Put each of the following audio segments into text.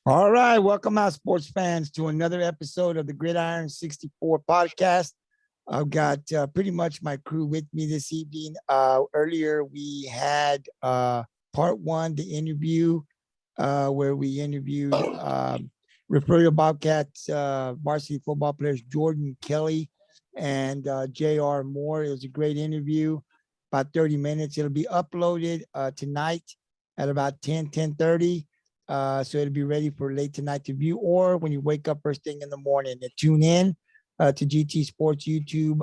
All right, welcome out, sports fans, to another episode of the Gridiron 64 podcast. I've got pretty much my crew with me this evening. Earlier, we had part one, the interview, where we interviewed Referral Bobcats varsity football players Jordan Kelly and J.R. Moore. It was a great interview, about 30 minutes. It'll be uploaded tonight at about 10:30. So it'll be ready for late tonight to view, or when you wake up first thing in the morning and tune in to GT Sports YouTube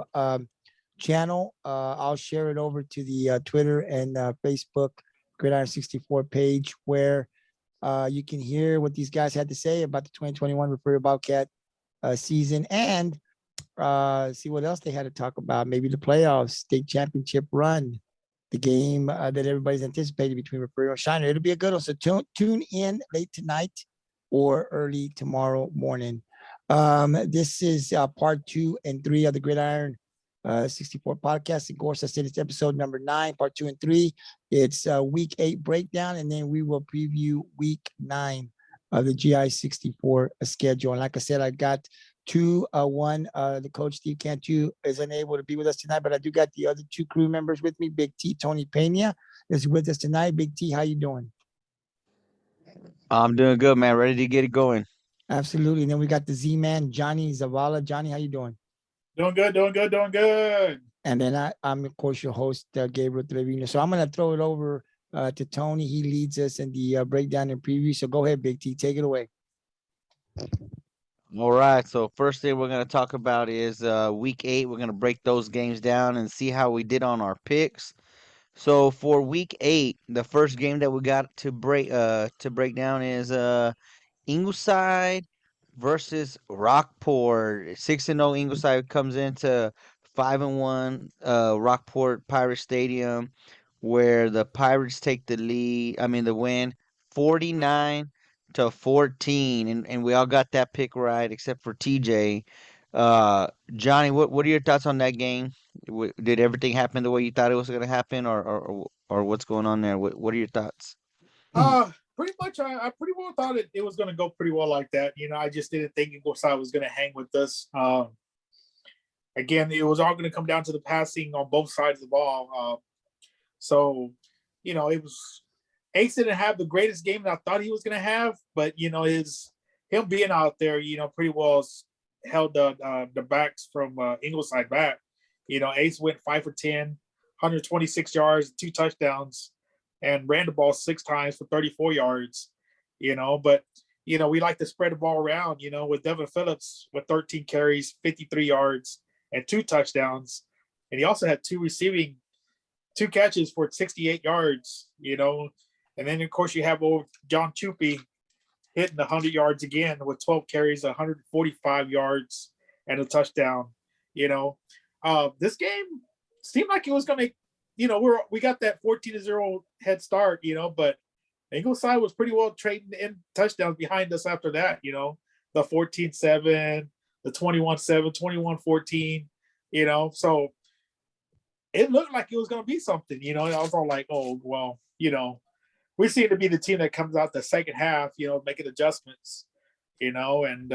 channel. I'll share it over to the Twitter and Facebook Gridiron 64 page where you can hear what these guys had to say about the 2021 Referral Bobcat season and see what else they had to talk about. Maybe the playoffs, state championship run, the game that everybody's anticipating between Referral and Shiner. It'll be a good one. So tune in late tonight or early tomorrow morning. This is part 2 and 3 of the Gridiron 64 podcast. Of course, I said it's episode number 9, part 2 and 3. It's week 8 breakdown, and then we will preview week 9 of the GI 64 schedule. And like I said, I got one, the coach Steve Cantu is unable to be with us tonight, but I do got the other 2 crew members with me. Big T, Tony Pena is with us tonight. Big T, how you doing? I'm doing good, man. Ready to get it going. Absolutely. And then we got the Z-Man, Johnny Zavala. Johnny, how you doing? Doing good. And then I'm, of course, your host, Gabriel Trevino. So I'm going to throw it over to Tony. He leads us in the breakdown and preview. So go ahead, Big T. Take it away. All right. So first thing we're going to talk about is week 8. We're going to break those games down and see how we did on our picks. So for week 8, the first game that we got to break down is Ingleside versus Rockport. 6-0 Ingleside comes into 5-1 Rockport Pirate Stadium, where the Pirates take the win 49-14, and we all got that pick right except for TJ. Johnny, what are your thoughts on that game? Did everything happen the way you thought it was going to happen, or what's going on there? What are your thoughts? Pretty much, I pretty well thought it was going to go pretty well like that. I just didn't think Ingleside was going to hang with us. Again, it was all going to come down to the passing on both sides of the ball. So, it was Ace didn't have the greatest game that I thought he was going to have, but him being out there, pretty well held the backs from Ingleside back. Ace went 5 for 10, 126 yards, 2 touchdowns, and ran the ball 6 times for 34 yards. But we like to spread the ball around. With Devin Phillips with 13 carries, 53 yards, and 2 touchdowns, and he also had 2 catches for 68 yards. And then of course you have old John Chupi hitting the 100 yards again with 12 carries, 145 yards, and a touchdown. This game seemed like it was going to, we got that 14-0 head start, but Ingleside was pretty well trading in touchdowns behind us after that, the 14-7, the 21-7, 21-14, so it looked like it was going to be something, I was all like, oh, well, we seem to be the team that comes out the second half, making adjustments, and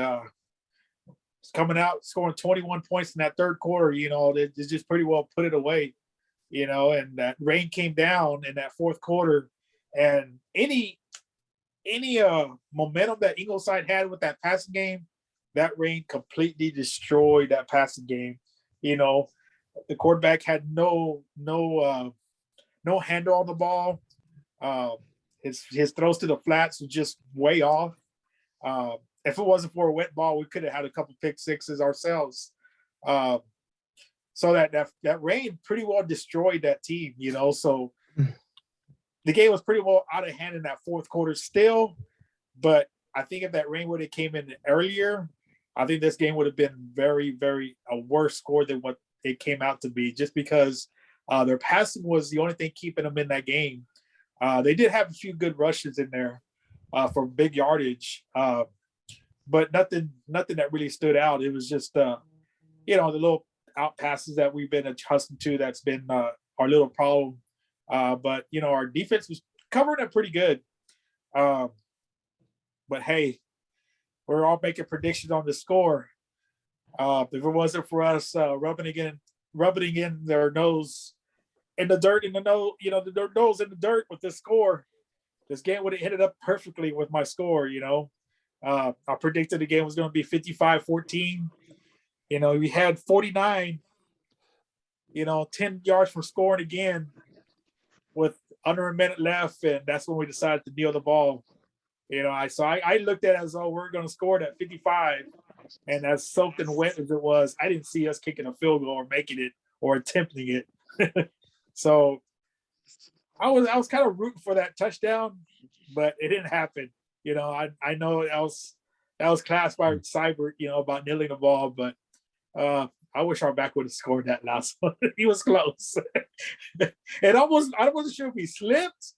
coming out, scoring 21 points in that third quarter, they just pretty well put it away, and that rain came down in that fourth quarter, and any momentum that Ingleside had with that passing game, that rain completely destroyed that passing game. The quarterback had no handle on the ball. His throws to the flats was just way off. If it wasn't for a wet ball, we could have had a couple pick sixes ourselves. So that rain pretty well destroyed that team, So the game was pretty well out of hand in that fourth quarter still. But I think if that rain would have came in earlier, I think this game would have been very, very a worse score than what it came out to be, just because their passing was the only thing keeping them in that game. They did have a few good rushes in there for big yardage, but nothing that really stood out. It was just, the little out passes that we've been accustomed to. That's been our little problem. But our defense was covering it pretty good. But hey, we're all making predictions on the score. If it wasn't for us rubbing in their nose in the dirt, in the nose, their nose in the dirt with the score, this game would have ended up perfectly with my score. I predicted the game was going to be 55-14. We had 49. 10 yards from scoring again with under a minute left, and that's when we decided to kneel the ball. I looked at it as though we're going to score it at 55, and as soaked and wet as it was, I didn't see us kicking a field goal or making it or attempting it. So I was kind of rooting for that touchdown, but it didn't happen. I know that was classed by Cyber, about kneeling the ball, but I wish our back would have scored that last one. He was close. I wasn't sure if he slipped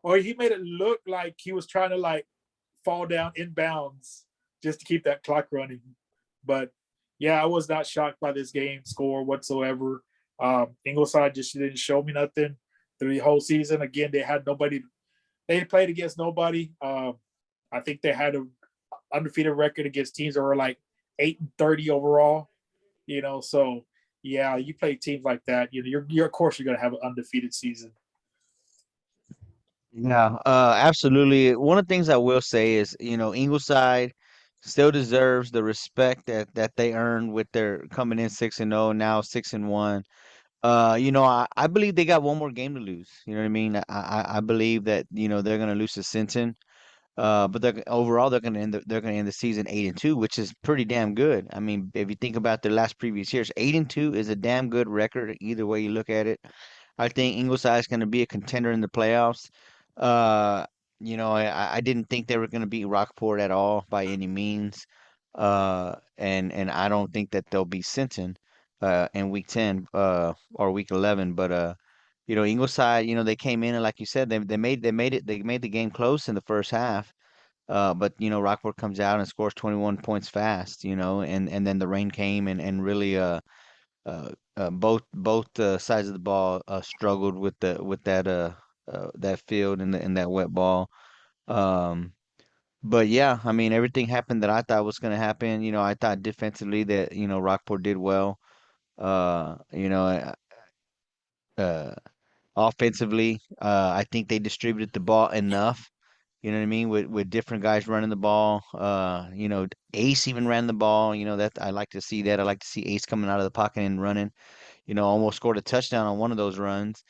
or he made it look like he was trying to fall down inbounds just to keep that clock running. But yeah, I was not shocked by this game score whatsoever. Ingleside just didn't show me nothing through the whole season. Again, they had nobody. They played against nobody. I think they had an undefeated record against teams that were 8-30 overall. So yeah, you play teams like that. You're of course you're gonna have an undefeated season. Yeah, absolutely. One of the things I will say is, Ingleside still deserves the respect that they earned with their coming in 6-0, now 6-1. I believe they got one more game to lose. You know what I mean? I believe that, they're gonna lose to Sinton. But overall they're gonna end the season 8-2, which is pretty damn good. I mean, if you think about their last previous years, 8-2 is a damn good record either way you look at it. I think Ingleside is gonna be a contender in the playoffs. Uh, I didn't think they were gonna beat Rockport at all by any means. And I don't think that they'll beat Sinton in week 10 or week 11. But Ingleside, they came in and like you said, they made the game close in the first half. But Rockport comes out and scores 21 points fast, and then the rain came and really both sides of the ball struggled with that field and that wet ball. Um, but yeah, I mean everything happened that I thought was going to happen. I thought defensively that Rockport did well. Uh, you know, uh, uh, Offensively, I think they distributed the ball enough. You know what I mean? With different guys running the ball. Ace even ran the ball. That I like to see that. I like to see Ace coming out of the pocket and running. Almost scored a touchdown on one of those runs.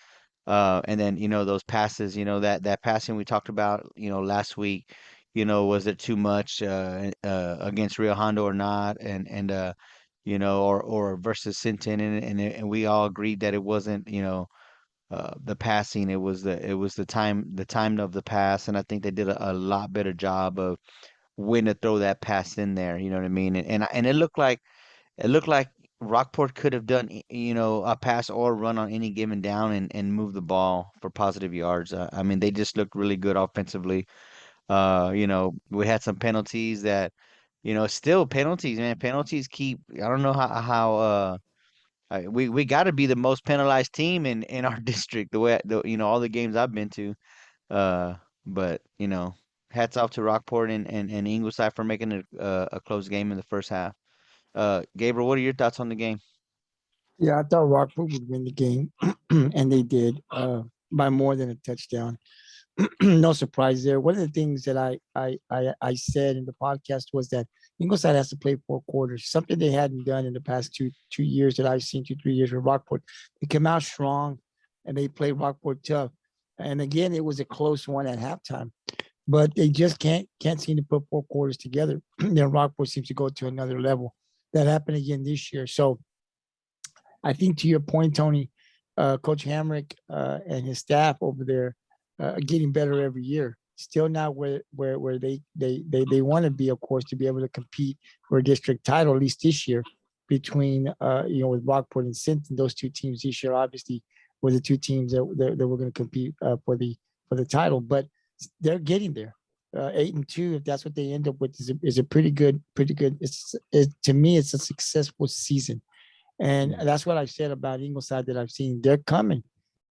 And then those passes. That passing we talked about. Last week. Was it too much against Rio Hondo or not? Or versus Sinton, and we all agreed that it wasn't. The passing. It was the time of the pass, and I think they did a lot better job of when to throw that pass in there. You know what I mean? And it looked like Rockport could have done a pass or run on any given down and move the ball for positive yards. I mean, they just looked really good offensively. We had some penalties that still penalties, man. Penalties keep. I don't know how. We got to be the most penalized team in our district. The way all the games I've been to. Uh, but hats off to Rockport and Ingleside for making it a close game in the first half. Gabriel, what are your thoughts on the game? Yeah, I thought Rockford would win the game, and they did by more than a touchdown. No surprise there. One of the things that I said in the podcast was that Ingleside has to play 4 quarters, something they hadn't done in the past 2 years that I've seen, 3 years with Rockport. They came out strong, and they played Rockport tough. And again, it was a close one at halftime, but they just can't seem to put 4 quarters together. Then Rockport seems to go to another level. That happened again this year. So I think to your point, Tony, Coach Hamrick and his staff over there are getting better every year. Still not where they want to be, of course, to be able to compete for a district title, at least this year, between with Rockport and Sinton. Those two teams this year obviously were the two teams that were going to compete for the title, but they're getting there. 8-2, if that's what they end up with, is a pretty good. To me, it's a successful season. And that's what I've said about Ingleside that I've seen. They're coming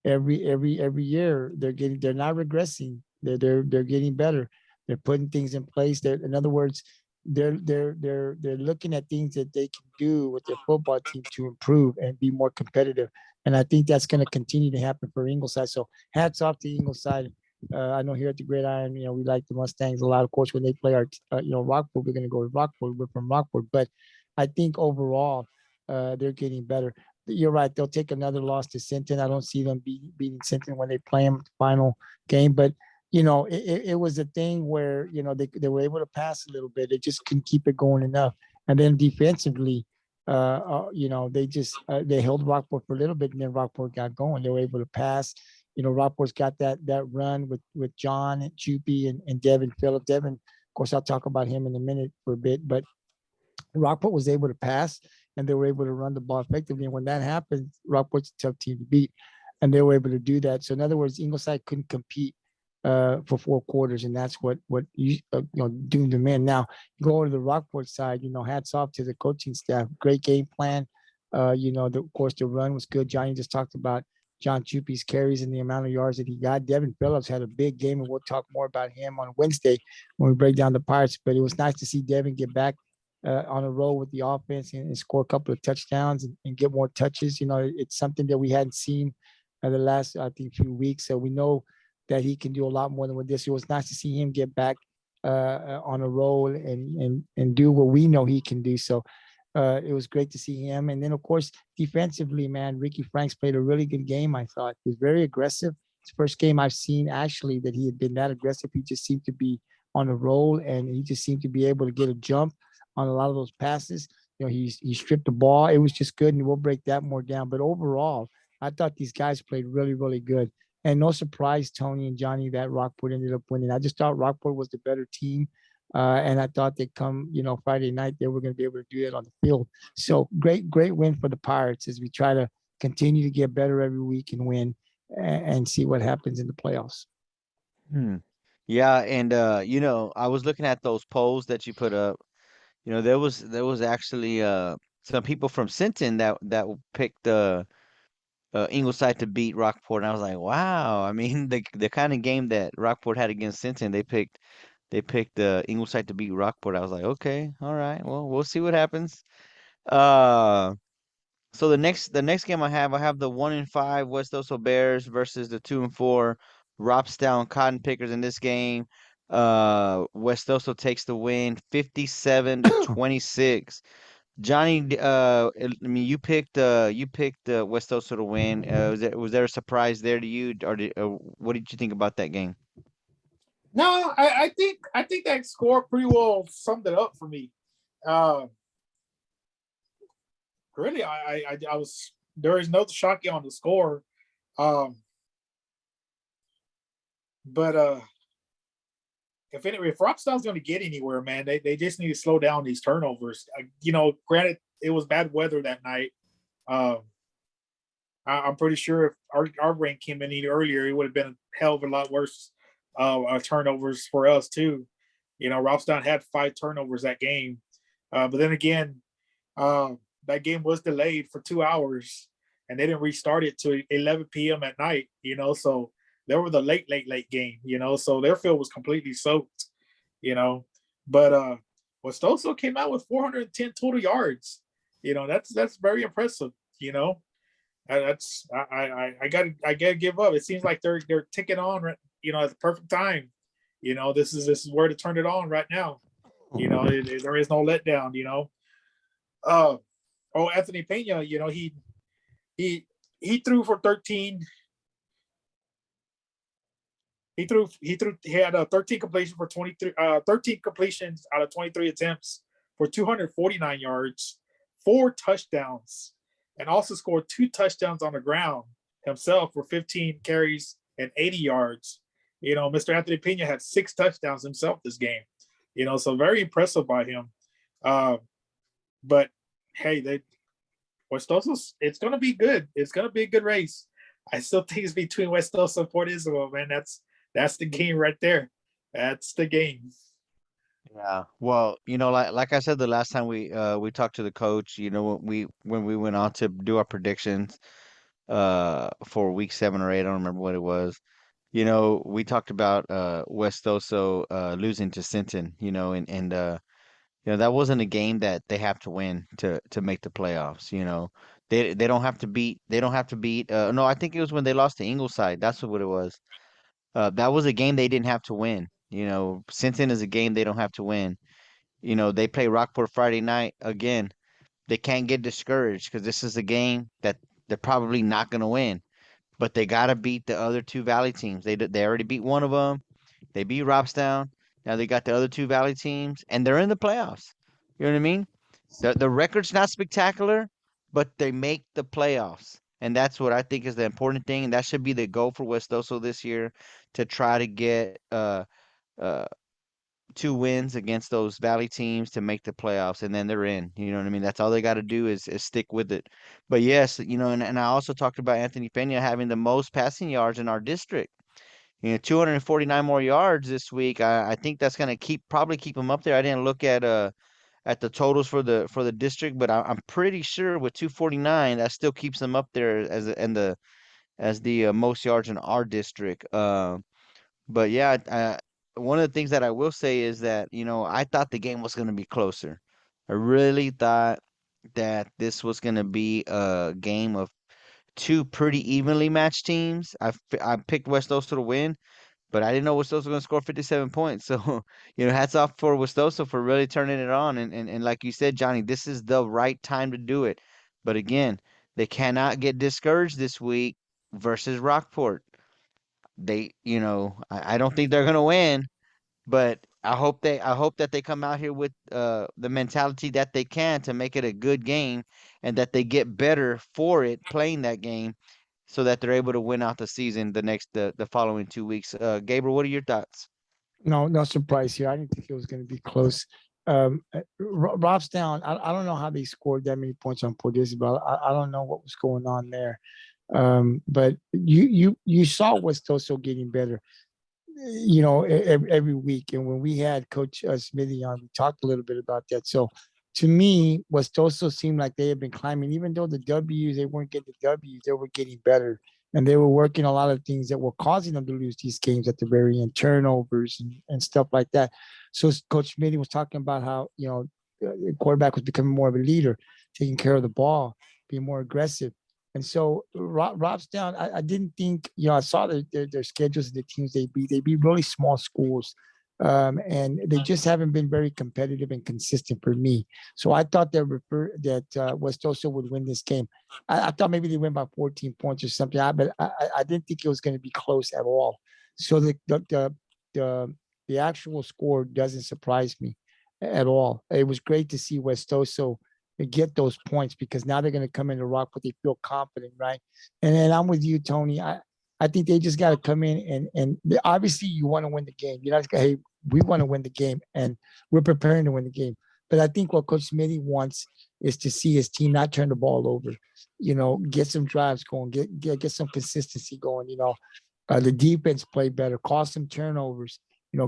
every year. They're not regressing. They're getting better. They're putting things in place. In other words, they're looking at things that they can do with their football team to improve and be more competitive. And I think that's going to continue to happen for Ingleside. So hats off to Ingleside. I know here at the Gridiron, we like the Mustangs a lot. Of course, when they play our, Rockport, we're going to go with Rockport. We're from Rockport, but I think overall, they're getting better. You're right. They'll take another loss to Sinton. I don't see them beating Sinton when they play them the final game, but it was a thing where, they were able to pass a little bit. They just couldn't keep it going enough. And then defensively, they held Rockport for a little bit, and then Rockport got going. They were able to pass. Rockport's got that run with John and Chupi and Devin Phillip. Devin, of course, I'll talk about him in a minute for a bit, but Rockport was able to pass and they were able to run the ball effectively. And when that happens, Rockport's a tough team to beat, and they were able to do that. So in other words, Ingleside couldn't compete for 4 quarters, and that's what doomed them in. Now go to the Rockport side. Hats off to the coaching staff. Great game plan. Of course, the run was good. Johnny just talked about John Chupi's carries and the amount of yards that he got. Devin Phillips had a big game, and we'll talk more about him on Wednesday when we break down the Pirates. But it was nice to see Devin get back on a roll with the offense and score a couple of touchdowns and get more touches. It's something that we hadn't seen the last, I think, few weeks. So we know that he can do a lot more than with this. It was nice to see him get back on a roll and do what we know he can do. So it was great to see him. And then, of course, defensively, man, Ricky Franks played a really good game, I thought. He was very aggressive. It's the first game I've seen, actually, that he had been that aggressive. He just seemed to be on a roll, and he just seemed to be able to get a jump on a lot of those passes. He stripped the ball. It was just good, and we'll break that more down. But overall, I thought these guys played really, really good. And no surprise, Tony and Johnny, that Rockport ended up winning. I just thought Rockport was the better team. And I thought they'd come, Friday night, they were going to be able to do it on the field. So great win for the Pirates as we try to continue to get better every week and win and see what happens in the playoffs. Yeah, and I was looking at those polls that you put up. There was actually some people from Sinton that picked Ingleside to beat Rockport, and I was like, wow. I mean, the kind of game that Rockport had against Sinton, they picked Ingleside to beat Rockport. I was like, okay, all right, well, we'll see what happens. Uh, so the next game I have the 1-5 West Oso Bears versus the 2-4 Robstown Cotton Pickers in this game. West Oso takes the win, 57-26. Johnny, I mean, you picked West Oso to win. Was there a surprise there to you, or what did you think about that game? No, I think that score pretty well summed it up for me. Uh, really, I was there is no shocking on the score, um, but if Rockstown's going to get anywhere, man, they just need to slow down these turnovers. Granted, it was bad weather that night. Um, I'm pretty sure if our rain came in any earlier, it would have been a hell of a lot worse turnovers for us too. Robstown had 5 turnovers that game, but then again, uh, that game was delayed for 2 hours, and they didn't restart it to 11 p.m. at night. So they were the late game. So their field was completely soaked. You know, but Westoso came out with 410 total yards. That's very impressive. That's I gotta give up. It seems like they're ticking on, at the perfect time. This is where to turn it on right now. There is no letdown. Uh, Anthony Pena, he threw for 13. He had 13 completions for 23 13 completions out of 23 attempts for 249 yards, 4 touchdowns, and also scored 2 touchdowns on the ground himself for 15 carries and 80 yards. Mr. Anthony Pena had 6 touchdowns himself this game. So very impressive by him. But hey, it's going to be good. It's going to be a good race. I still think it's between West Oso and Port Isabel, man. That's the game right there. That's the game. Yeah. Well, like I said the last time we talked to the coach, when we went on to do our predictions for week 7 or 8, I don't remember what it was. We talked about West Oso losing to Sinton, that wasn't a game that they have to win to make the playoffs. They don't have to beat. No, I think it was when they lost to Ingleside. That's what it was. That was a game they didn't have to win. Sinton is a game they don't have to win. They play Rockport Friday night again. They can't get discouraged because this is a game that they're probably not going to win. But they got to beat the other two Valley teams. They already beat one of them. They beat Robstown. Now they got the other two Valley teams, and they're in the playoffs. You know what I mean? The record's not spectacular, but they make the playoffs, and that's what I think is the important thing. And that should be the goal for West Oso this year, to try to get uh, 2 wins against those Valley teams to make the playoffs, and then they're in. You know what I mean? That's all they got to do is stick with it. But yes, and I also talked about Anthony Pena having the most passing yards in our district. 249 more yards this week. I think that's gonna probably keep him up there. I didn't look at the totals for the district, but I'm pretty sure with 249 that still keeps him up there as the most yards in our district. But yeah, one of the things that I will say is that, I thought the game was going to be closer. I really thought that this was going to be a game of two pretty evenly matched teams. I picked West Oso to win, but I didn't know West Oso was going to score 57 points. So, hats off for West Oso for really turning it on. And like you said, Johnny, this is the right time to do it. But again, they cannot get discouraged this week versus Rockport. I don't think they're gonna win, but I hope that they come out here with the mentality that they can to make it a good game, and that they get better for it playing that game, so that they're able to win out the season the following 2 weeks. Gabriel, what are your thoughts? No, no surprise here. I didn't think it was going to be close. Robstown, I don't know how they scored that many points on Port Isabel. I don't know what was going on there. But you saw West Toso getting better, every week. And when we had Coach Smithy on, we talked a little bit about that. So to me, West Toso seemed like they had been climbing, even though the W's, they weren't getting the W's, they were getting better. And they were working a lot of things that were causing them to lose these games at the very end, turnovers and stuff like that. So Coach Smithy was talking about how, the quarterback was becoming more of a leader, taking care of the ball, being more aggressive. And so Robstown, I didn't think, I saw their schedules of the teams they beat. They beat really small schools. And they just haven't been very competitive and consistent for me. So I thought that West Oso would win this game. I thought maybe they win by 14 points or something, but I didn't think it was going to be close at all. So the actual score doesn't surprise me at all. It was great to see West Oso get those points, because now they're going to come into Rock, but they feel confident, right? And then I'm with you, Tony. I think they just got to come in and obviously you want to win the game. You're not just hey, we want to win the game, and we're preparing to win the game. But I think what Coach Smitty wants is to see his team not turn the ball over. Get some drives going, get some consistency going. The defense play better, cause some turnovers.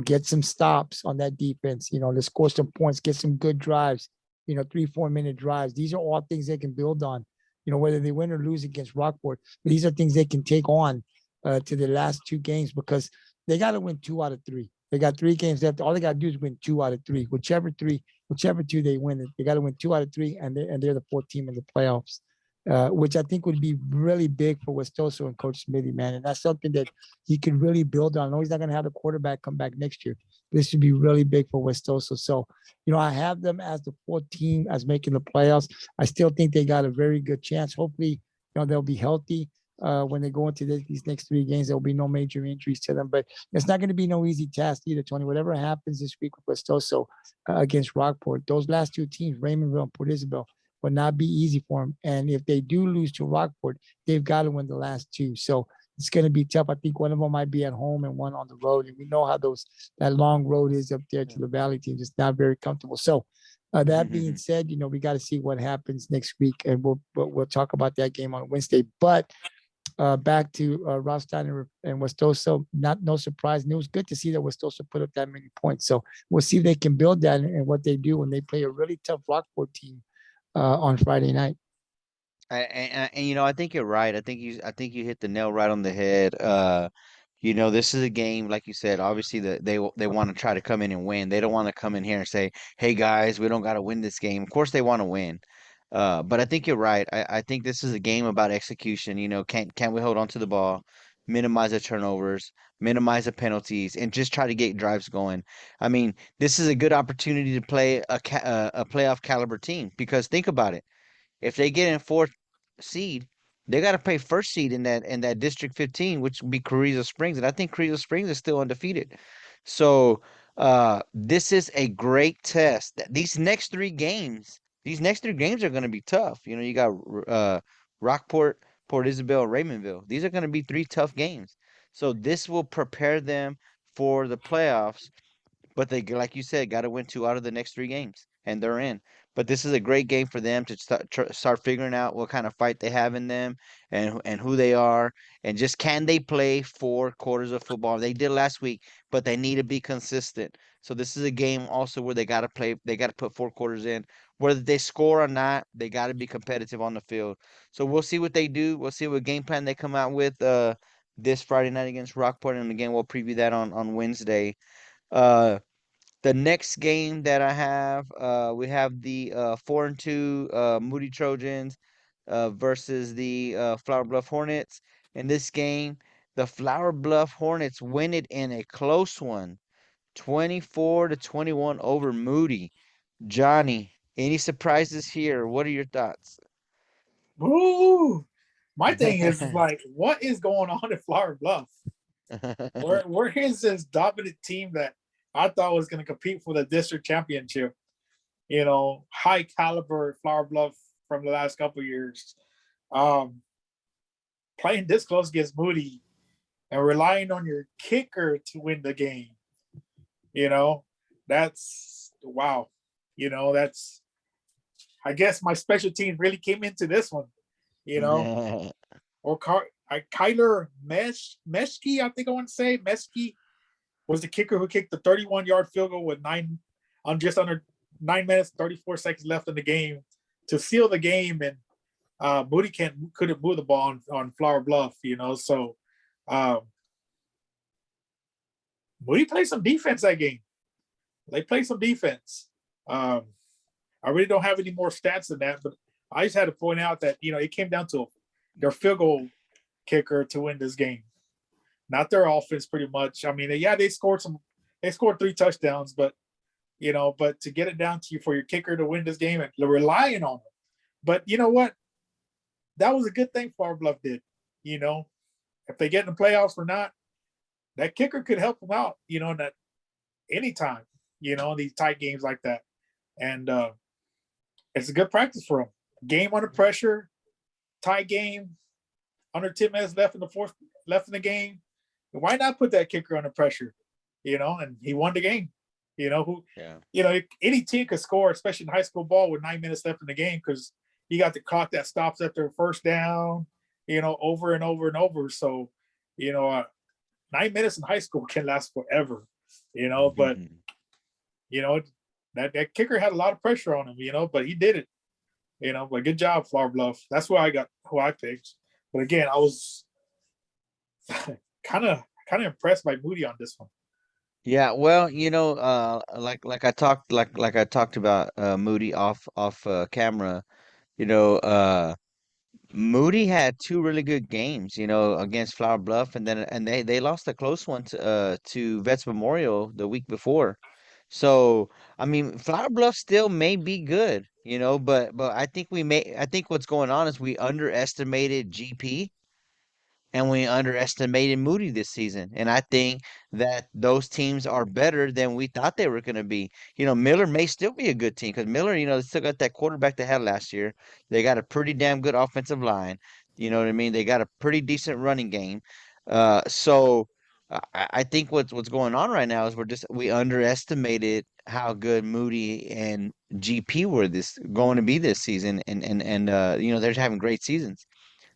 Get some stops on that defense. To score some points, get some good drives. 3-4 minute drives. These are all things they can build on. Whether they win or lose against Rockport, these are things they can take on to the last 2 games, because they got to win 2 out of 3. They got 3 games left. All they got to do is win 2 out of 3. Whichever 2 they win, they got to win 2 out of 3, and they're the 4th team in the playoffs, which I think would be really big for West Oso and Coach Smithy, man. And that's something that he can really build on. I know he's not going to have the quarterback come back next year. This should be really big for West Oso. So, I have them as the 4th team as making the playoffs. I still think they got a very good chance. Hopefully, they'll be healthy when they go into these next 3 games. There will be no major injuries to them, but it's not going to be no easy task either, Tony. Whatever happens this week with West Oso against Rockport, those last 2 teams, Raymondville and Port Isabel, will not be easy for them. And if they do lose to Rockport, they've got to win the last 2. So it's going to be tough. I think one of them might be at home and one on the road. And we know how that long road is up there to the Valley teams. It's not very comfortable. So that being said, we got to see what happens next week, and we'll talk about that game on Wednesday. But back to Robstown and West Oso, no surprise. And it was good to see that West Oso put up that many points. So we'll see if they can build that and what they do when they play a really tough Rockport team on Friday night. And I think you're right. I think you hit the nail right on the head. This is a game, like you said, obviously they want to try to come in and win. They don't want to come in here and say, "Hey guys, we don't got to win this game." Of course they want to win. But I think you're right. I think this is a game about execution. Can we hold on to the ball, minimize the turnovers, minimize the penalties, and just try to get drives going. I mean, this is a good opportunity to play a playoff caliber team because think about it. If they get in fourth seed, they got to play first seed in that District 15, which would be Carrizo Springs, and I think Carrizo Springs is still undefeated. So this is a great test. These next three games are going to be tough. You got Rockport, Port Isabel, Raymondville. These are going to be three tough games. So this will prepare them for the playoffs, but they, like you said, got to win two out of the next three games, and they're in. But this is a great game for them to start figuring out what kind of fight they have in them, and who they are, and just can they play 4 quarters of football? They did last week, but they need to be consistent. So this is a game also where they got to play. They got to put 4 quarters in, whether they score or not. They got to be competitive on the field. So we'll see what they do. We'll see what game plan they come out with this Friday night against Rockport, and again we'll preview that on Wednesday. Uh, the next game that I have, we have the 4-2 Moody Trojans versus the Flower Bluff Hornets. In this game, the Flower Bluff Hornets win it in a close one, 24-21 over Moody. Johnny, any surprises here? What are your thoughts? Ooh, my thing is like, what is going on in Flower Bluff? Where is this dominant team that I thought was going to compete for the district championship? High caliber Flower Bluff from the last couple of years. Playing this close against Moody and relying on your kicker to win the game. That's wow. That's, I guess my special team really came into this one. Or Kyler Meshke, I think I want to say. Meshke was the kicker who kicked the 31-yard field goal with just under 9 minutes, 34 seconds left in the game to seal the game. And Moody couldn't move the ball on Flower Bluff, So Moody played some defense that game. They played some defense. I really don't have any more stats than that, but I just had to point out that, it came down to their field goal kicker to win this game, not their offense pretty much. I mean, yeah, they scored 3 touchdowns, but to get it down to you for your kicker to win this game and relying on them. But you know what? That was a good thing Flower Bluff did. If they get in the playoffs or not, that kicker could help them out, that anytime, in these tight games like that. And it's a good practice for them. Game under pressure, tie game, under 10 minutes left in the game. Why not put that kicker under pressure? And he won the game. Any team could score, especially in high school ball with 9 minutes left in the game, because you got the clock that stops at their first down, over and over and over. So, 9 minutes in high school can last forever, but, that kicker had a lot of pressure on him, but he did it, but good job, Flower Bluff. That's who I picked. But again, I was kind of impressed by Moody on this one. Yeah, well, like I talked about Moody off camera. You know, Moody had two really good games, against Flower Bluff, and they lost a close one to Vets Memorial the week before. So, I mean, Flower Bluff still may be good, but I think what's going on is we underestimated GP and we underestimated Moody this season. And I think that those teams are better than we thought they were going to be. Miller may still be a good team because Miller, they still got that quarterback they had last year. They got a pretty damn good offensive line. You know what I mean? They got a pretty decent running game. So I think what's going on right now is we underestimated how good Moody and GP were this going to be this season, and they're having great seasons.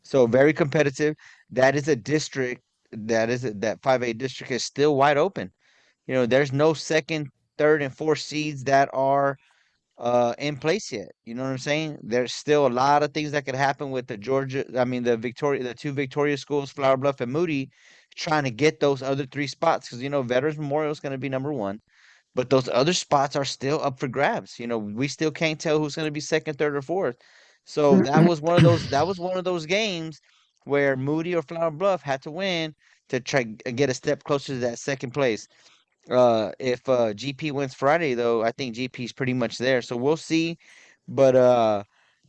So very competitive. That is a district that 5A district is still wide open. There's no second, third, and fourth seeds that are in place yet. You know what I'm saying? There's still a lot of things that could happen with the two Victoria schools, Flower Bluff and Moody, trying to get those other 3 spots because Veterans Memorial is going to be number 1. But those other spots are still up for grabs. We still can't tell who's going to be second, third, or fourth. So that was one of those games where Moody or Flower Bluff had to win to try and get a step closer to that second place. If GP wins Friday, though, I think GP's pretty much there. So we'll see. But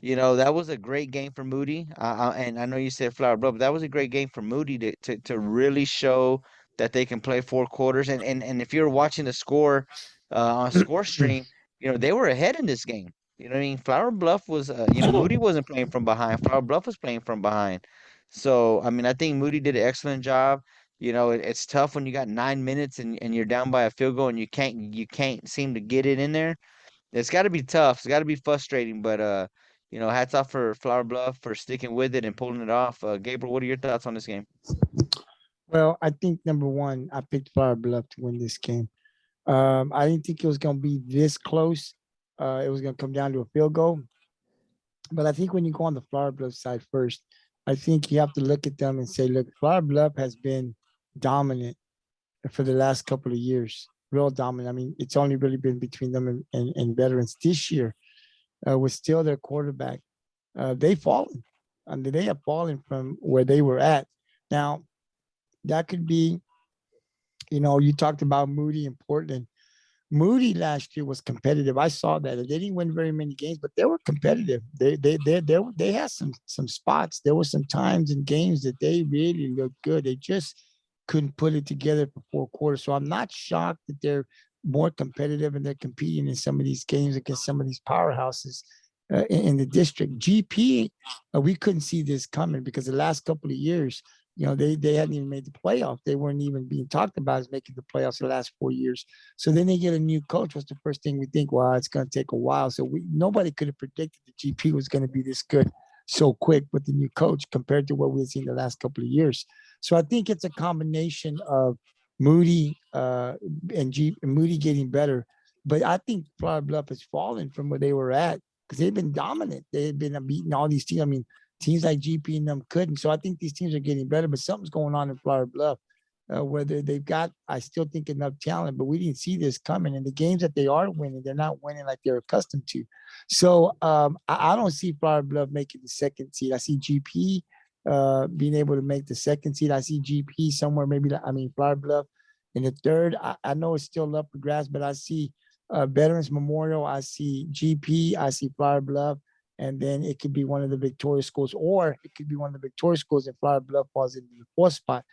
that was a great game for Moody. And I know you said Flower Bluff, but that was a great game for Moody to really show that they can play 4 quarters. And if you're watching the score on Score Stream, they were ahead in this game. You know what I mean? Flower Bluff was, Moody wasn't playing from behind. Flower Bluff was playing from behind. So, I mean, I think Moody did an excellent job. It's tough when you got 9 minutes and you're down by a field goal and you can't seem to get it in there. It's got to be tough. It's got to be frustrating. But hats off for Flower Bluff for sticking with it and pulling it off. Gabriel, what are your thoughts on this game? Well, I think number one, I picked Flower Bluff to win this game. I didn't think it was going to be this close. It was going to come down to a field goal. But I think when you go on the Flower Bluff side first, I think you have to look at them and say, look, Flower Bluff has been dominant for the last couple of years, real dominant. I mean, it's only really been between them and Veterans this year. Was still their quarterback. They've fallen. I mean, they have fallen from where they were at. Now, that could be, you talked about Moody and Portland. Moody last year was competitive. I saw that. They didn't win very many games, but they were competitive. They had some spots. There were some times in games that they really looked good. They just couldn't put it together for 4 quarters. So I'm not shocked that they're more competitive and they're competing in some of these games against some of these powerhouses in the district. GP, we couldn't see this coming because the last couple of years, they hadn't even made the playoff. They weren't even being talked about as making the playoffs the last 4 years. So then they get a new coach. What's the first thing we think? Well, it's going to take a while. So nobody could have predicted that GP was going to be this good so quick with the new coach compared to what we've seen the last couple of years. So I think it's a combination of Moody and Moody getting better. But I think Flower Bluff has fallen from where they were at because they've been dominant. They've been beating all these teams. I mean, teams like GP and them couldn't. So I think these teams are getting better, but something's going on in Flower Bluff. Whether they've got, I still think, enough talent, but we didn't see this coming. And the games that they are winning, they're not winning like they're accustomed to. So I don't see Flower Bluff making the second seed. I see GP being able to make the second seed. I see GP somewhere, Flower Bluff in the third. I know it's still up for grabs, but I see Veterans Memorial. I see GP. I see Flower Bluff. And then it could be one of the victorious schools, or it could be one of the victorious schools and Flower Bluff falls into the 4th spot.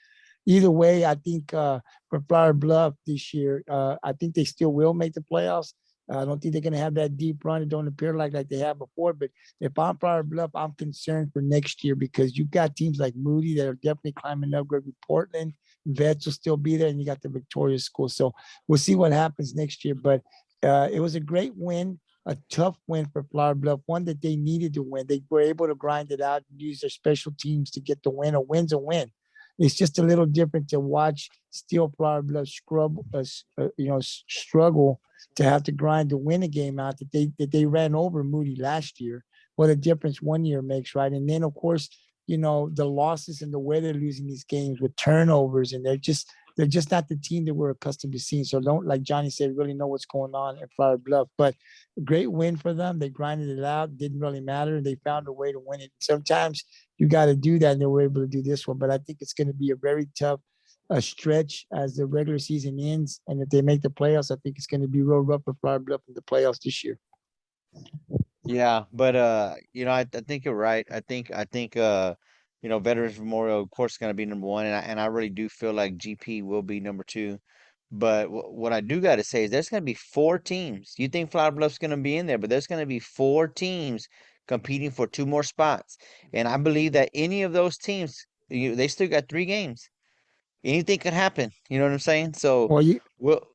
Either way, I think for Flower Bluff this year, I think they still will make the playoffs. I don't think they're going to have that deep run. It don't appear like they have before. But if I'm Flower Bluff, I'm concerned for next year because you've got teams like Moody that are definitely climbing up. Gregory-Portland, Vets will still be there, and you got the victorious school. So we'll see what happens next year. But it was a great win. A tough win for Flower Bluff, one that they needed to win. They were able to grind it out and use their special teams to get the win. A win's a win. It's just a little different to watch Steel Flower Bluff struggle to have to grind to win a game out that they ran over Moody last year. What a difference 1 year makes, right? And then, of course, the losses and the way they're losing these games with turnovers, and they're just not the team that we're accustomed to seeing. So don't, like Johnny said, really know what's going on at Flower Bluff. But a great win for them. They grinded it out. Didn't really matter. They found a way to win it. Sometimes you got to do that, and they were able to do this one. But I think it's going to be a very tough stretch as the regular season ends. And if they make the playoffs, I think it's going to be real rough for Flower Bluff in the playoffs this year. Yeah, but I think you're right. I think Veterans Memorial, of course, is going to be number 1, and I really do feel like GP will be number 2. But what I do got to say is there's going to be 4 teams. You think Flower Bluff's going to be in there, but there's going to be 4 teams competing for 2 more spots, and I believe that any of those teams, they still got 3 games. Anything could happen. You know what I'm saying? So, Well, well,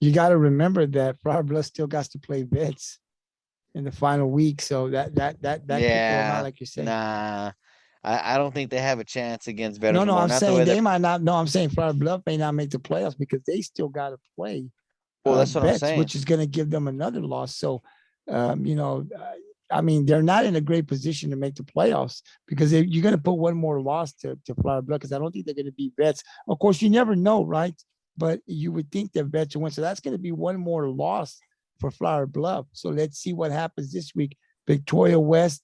you got to remember that Flower Bluff still got to play Vets in the final week. So that could throw them out, like you're saying. Nah, I don't think they have a chance against Veterans. No, I'm saying they might not. No, I'm saying Flower Bluff may not make the playoffs because they still got to play Well, that's what I'm Vets, saying. which is going to give them another loss. So, I mean, they're not in a great position to make the playoffs because you're going to put one more loss to Flower Bluff because I don't think they're going to beat Vets. Of course, you never know, right? But you would think that Vets will win. So that's going to be one more loss for Flower Bluff. So let's see what happens this week. Victoria West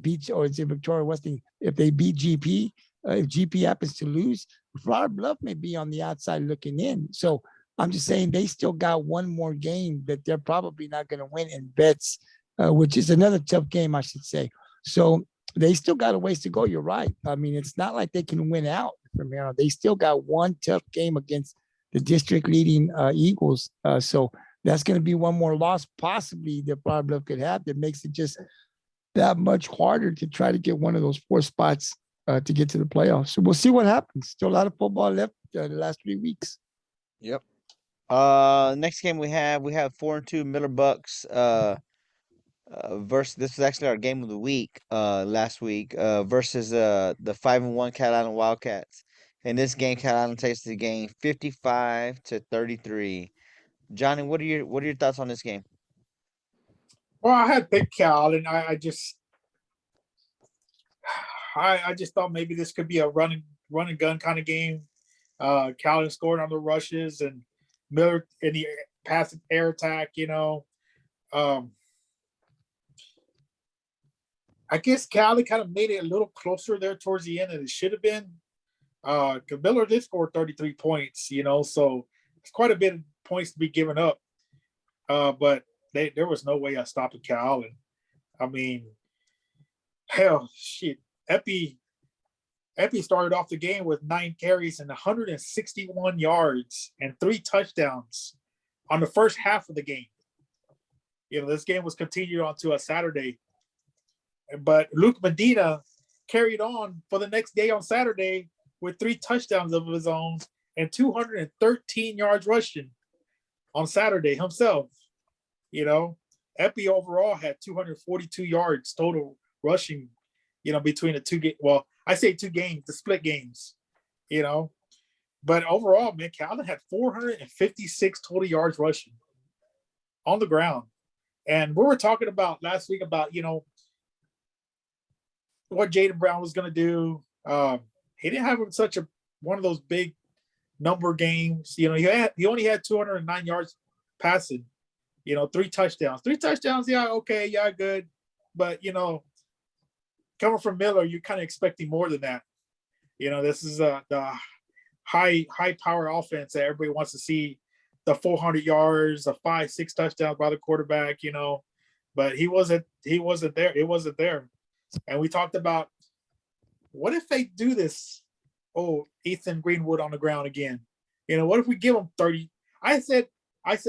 beats, or is it Victoria West? If they beat GP, if GP happens to lose, Flower Bluff may be on the outside looking in. So I'm just saying they still got one more game that they're probably not going to win in Vets, which is another tough game, I should say. So they still got a ways to go. You're right. I mean, it's not like they can win out from here. They still got one tough game against the district leading Eagles. So that's going to be one more loss possibly that Flower Bluff could have that makes it just that much harder to try to get one of those 4 spots to get to the playoffs. So we'll see what happens. Still a lot of football left the last 3 weeks. Yep. Next game we have 4-2 Miller Bucks versus, this was actually our game of the week last week versus the 5-1 Calallen Wildcats. In this game, Calallen takes the game 55-33. Johnny, what are your thoughts on this game? Well, I had picked Cal, and I just thought maybe this could be a run and gun kind of game. Calallen scored on the rushes and Miller in the passive air attack. I guess Cali kind of made it a little closer there towards the end than it should have been. Because Miller did score 33 points, so it's quite a bit of points to be given up. But there was no way I stopped at Calallen. I mean, hell, shit. Epi started off the game with 9 carries and 161 yards and 3 touchdowns on the first half of the game. This game was continued on to a Saturday. But Luke Medina carried on for the next day on Saturday with 3 touchdowns of his own and 213 yards rushing on Saturday himself. Epi overall had 242 yards total rushing, between the 2 games. Well, I say 2 games, the split games, But overall, man, Calvin had 456 total yards rushing on the ground. And we were talking about last week about, what Jaden Brown was going to do. He didn't have such one of those big number games. He only had 209 yards passing, 3 touchdowns. 3 touchdowns, yeah, okay, yeah, good. But, coming from Miller, you're kind of expecting more than that. This is the high power offense that everybody wants to see, the 400 yards, the 5-6 touchdowns by the quarterback, but he wasn't there. It wasn't there. And we talked about, what if they do this? Oh, Ethan Greenwood on the ground again. What if we give him 30? I said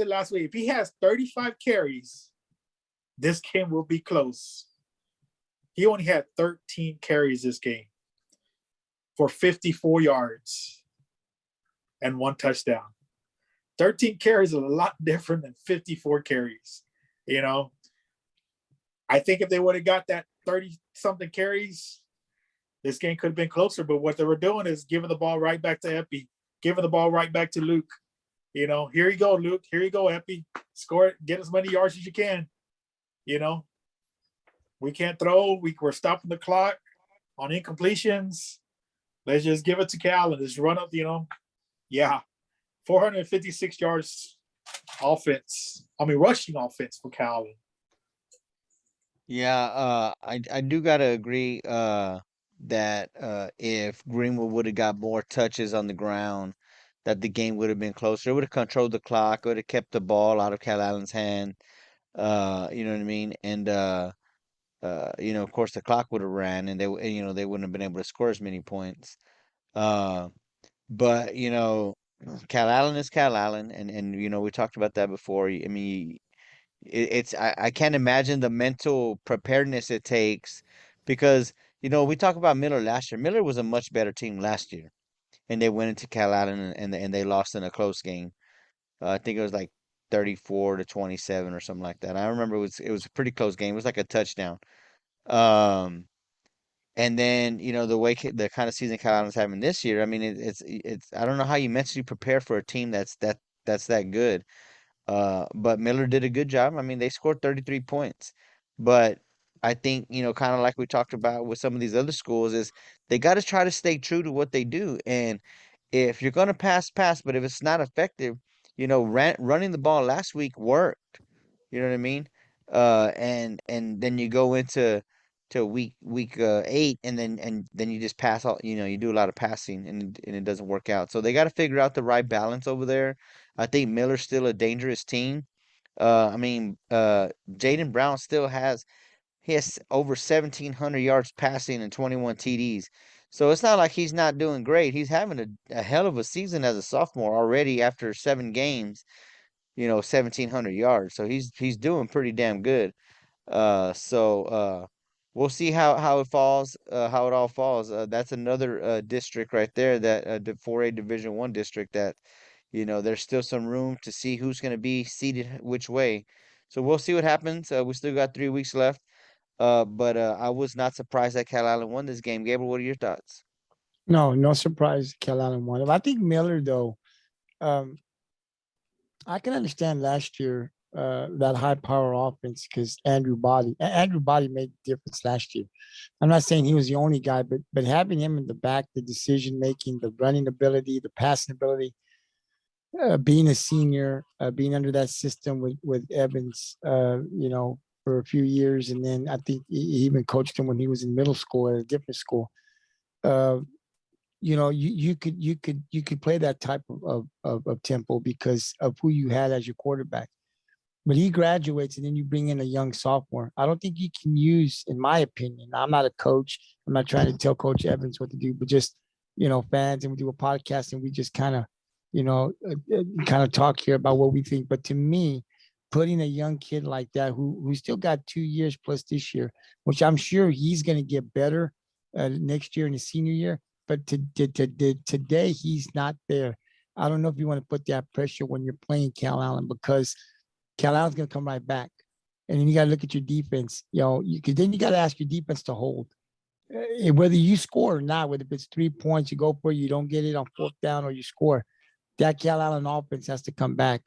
last week, if he has 35 carries, this game will be close. He only had 13 carries this game for 54 yards and 1 touchdown. 13 carries is a lot different than 54 carries. I think if they would have got that 30-something carries, this game could have been closer. But what they were doing is giving the ball right back to Epi, giving the ball right back to Luke. Here you go, Luke. Here you go, Epi. Score it. Get as many yards as you can. We can't throw. We're stopping the clock on incompletions. Let's just give it to Cal and just run up, Yeah. 456 yards rushing offense for Cal. Yeah, I do gotta agree that if Greenwood would have got more touches on the ground, that the game would have been closer. It would have controlled the clock, would have kept the ball out of Calallen's hand. You know what I mean? And of course the clock would have ran, and they wouldn't have been able to score as many points. But Calallen is Calallen, and we talked about that before. I mean, I can't imagine the mental preparedness it takes, because we talked about Miller last year. Miller was a much better team last year, and they went into Calallen and they lost in a close game. I think it was like 34-27 or something like that. I remember it was a pretty close game. It was like a touchdown. Um, and then the kind of season Calallen's having this year. I mean, it's I don't know how you mentally prepare for a team that's that good. But Miller did a good job. I mean, they scored 33 points. But I think, kind of like we talked about with some of these other schools, is they got to try to stay true to what they do. And if you're going to pass, pass. But if it's not effective, running the ball last week worked. You know what I mean? And then you go into week 8, and then you just pass all. You do a lot of passing, and it doesn't work out. So they got to figure out the right balance over there. I think Miller's still a dangerous team. Jaden Brown still has over 1,700 yards passing and 21 TDs. So it's not like he's not doing great. He's having a hell of a season as a sophomore already after 7 games. 1,700 yards. So he's doing pretty damn good. So we'll see how it falls, how it all falls. That's another district right there, that the 4A Division 1 district, that there's still some room to see who's going to be seated which way. So we'll see what happens. We still got 3 weeks left. But I was not surprised that Calallen won this game. Gabriel, what are your thoughts? No surprise. Calallen won it. I think Miller though. Um, I can understand last year that high power offense because Andrew Body made the difference last year. I'm not saying he was the only guy, but having him in the back, the decision making, the running ability, the passing ability, being a senior, being under that system with Evans, for a few years, and then I think he even coached him when he was in middle school at a different school. Uh, you could play that type of tempo because of who you had as your quarterback. But he graduates and then you bring in a young sophomore. I don't think you can use, in my opinion. I'm not a coach. I'm not trying to tell Coach Evans what to do, but just fans, and we do a podcast and we just kind of talk here about what we think. But to me, putting a young kid like that who still got 2 years plus this year, which I'm sure he's going to get better next year in his senior year, but today he's not there. I don't know if you want to put that pressure when you're playing Calallen because Calhoun's going to come right back. And then you got to look at your defense, because then you got to ask your defense to hold. Whether you score or not, whether it's 3 points, you go for it, you don't get it on fourth down or you score, that Calallen offense has to come back.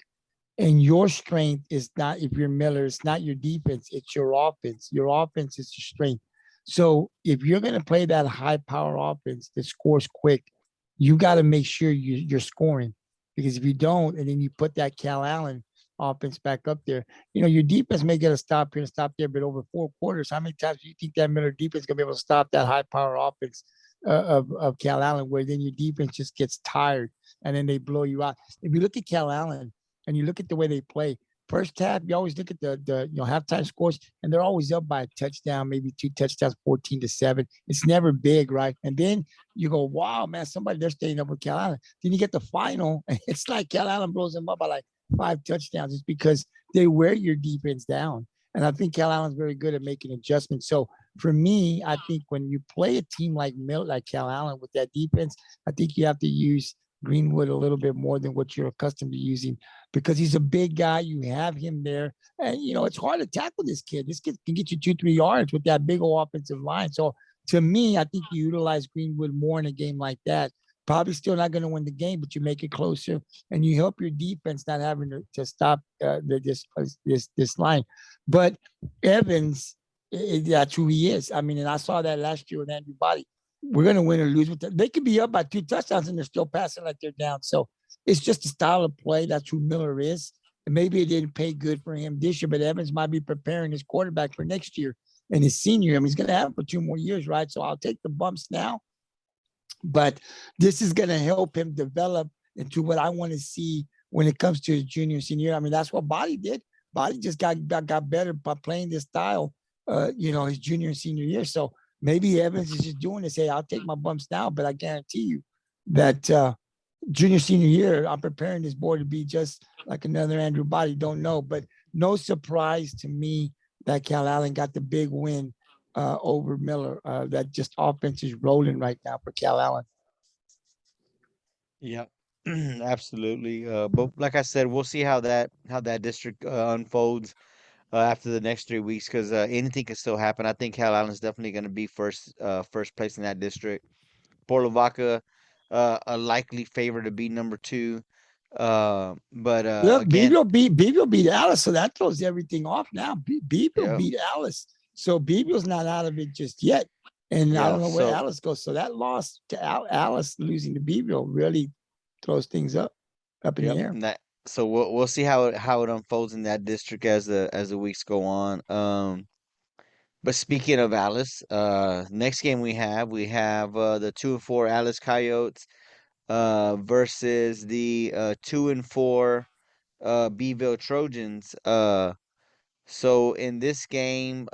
And your strength is not, if you're Miller, it's not your defense, it's your offense. Your offense is your strength. So if you're going to play that high power offense that scores quick, you got to make sure you're scoring. Because if you don't, and then you put that Calallen offense back up there, your defense may get a stop here and stop there, but over 4 quarters, how many times do you think that Miller defense is going to be able to stop that high power offense of Calallen, where then your defense just gets tired and then they blow you out? If you look at Calallen and you look at the way they play, first half, you always look at the halftime scores, and they're always up by a touchdown, maybe 2 touchdowns, 14-7. It's never big, right? And then you go, wow, man, they're staying up with Calallen. Then you get the final, and it's like Calallen blows them up by like 5 touchdowns. It's because they wear your defense down. And I think Calallen's very good at making adjustments. So for me, I think when you play a team like Calallen with that defense, I think you have to use Greenwood a little bit more than what you're accustomed to using because he's a big guy. You have him there. And, it's hard to tackle this kid. This kid can get you 2-3 yards with that big old offensive line. So to me, I think you utilize Greenwood more in a game like that. Probably still not going to win the game, but you make it closer and you help your defense not having to stop this line. But Evans, that's who he is. I mean, and I saw that last year with Andrew Body. We're going to win or lose with them. They could be up by 2 touchdowns and they're still passing like they're down. So it's just a style of play. That's who Miller is. And maybe it didn't pay good for him this year, but Evans might be preparing his quarterback for next year and his senior. I mean, he's going to have it for 2 more years, right? So I'll take the bumps now. But this is going to help him develop into what I want to see when it comes to his junior and senior. I mean, that's what Body did. Body just got better by playing this style, his junior and senior year. So maybe Evans is just doing this. Hey, I'll take my bumps now, but I guarantee you that junior, senior year, I'm preparing this boy to be just like another Andrew Body. Don't know, but no surprise to me that Calallen got the big win over Miller. That just offense is rolling right now for Calallen. Yeah, absolutely. But like I said, we'll see how that district unfolds after the next 3 weeks because anything can still happen. I think Cal Allen's definitely going to be first place in that district. Port Lavaca, a likely favorite to be number 2. But Look, again, Beeville beat Alice, so that throws everything off now. Beeville yeah, beat Alice, so Beeville's not out of it just yet. And I yeah. don't know where Alice goes. So that loss to Alice losing to Beeville really throws things up in the Yep. air. So we'll see how it unfolds in that district as the weeks go on. But speaking of Alice, next game we have the 2-4 Alice Coyotes versus the 2-4 Beeville Trojans. So in this game,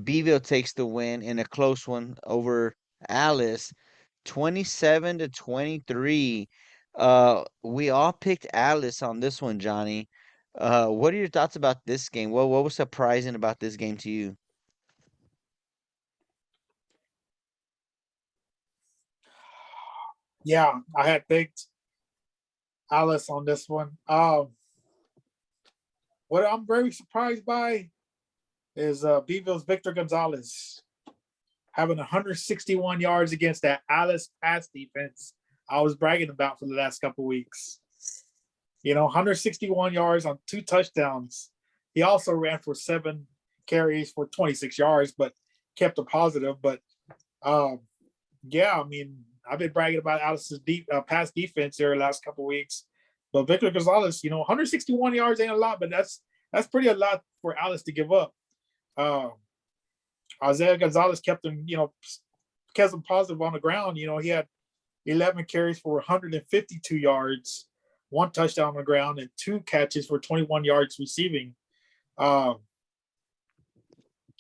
Beeville takes the win in a close one over Alice, 27-23. We all picked Alice on this one, Johnny. What are your thoughts about this game? What was surprising about this game to you? Yeah, I had picked Alice on this one. What I'm very surprised by is Beeville's Victor Gonzalez having 161 yards against that Alice pass defense I was bragging about for the last couple of weeks. 161 yards on 2 touchdowns. He also ran for 7 carries for 26 yards, but kept it positive. But yeah, I mean, I've been bragging about Alice's pass defense here the last couple of weeks. But Victor Gonzalez, 161 yards ain't a lot, but that's pretty a lot for Alice to give up. Isaiah Gonzalez kept him positive on the ground. He had 11 carries for 152 yards, 1 touchdown on the ground, and 2 catches for 21 yards receiving.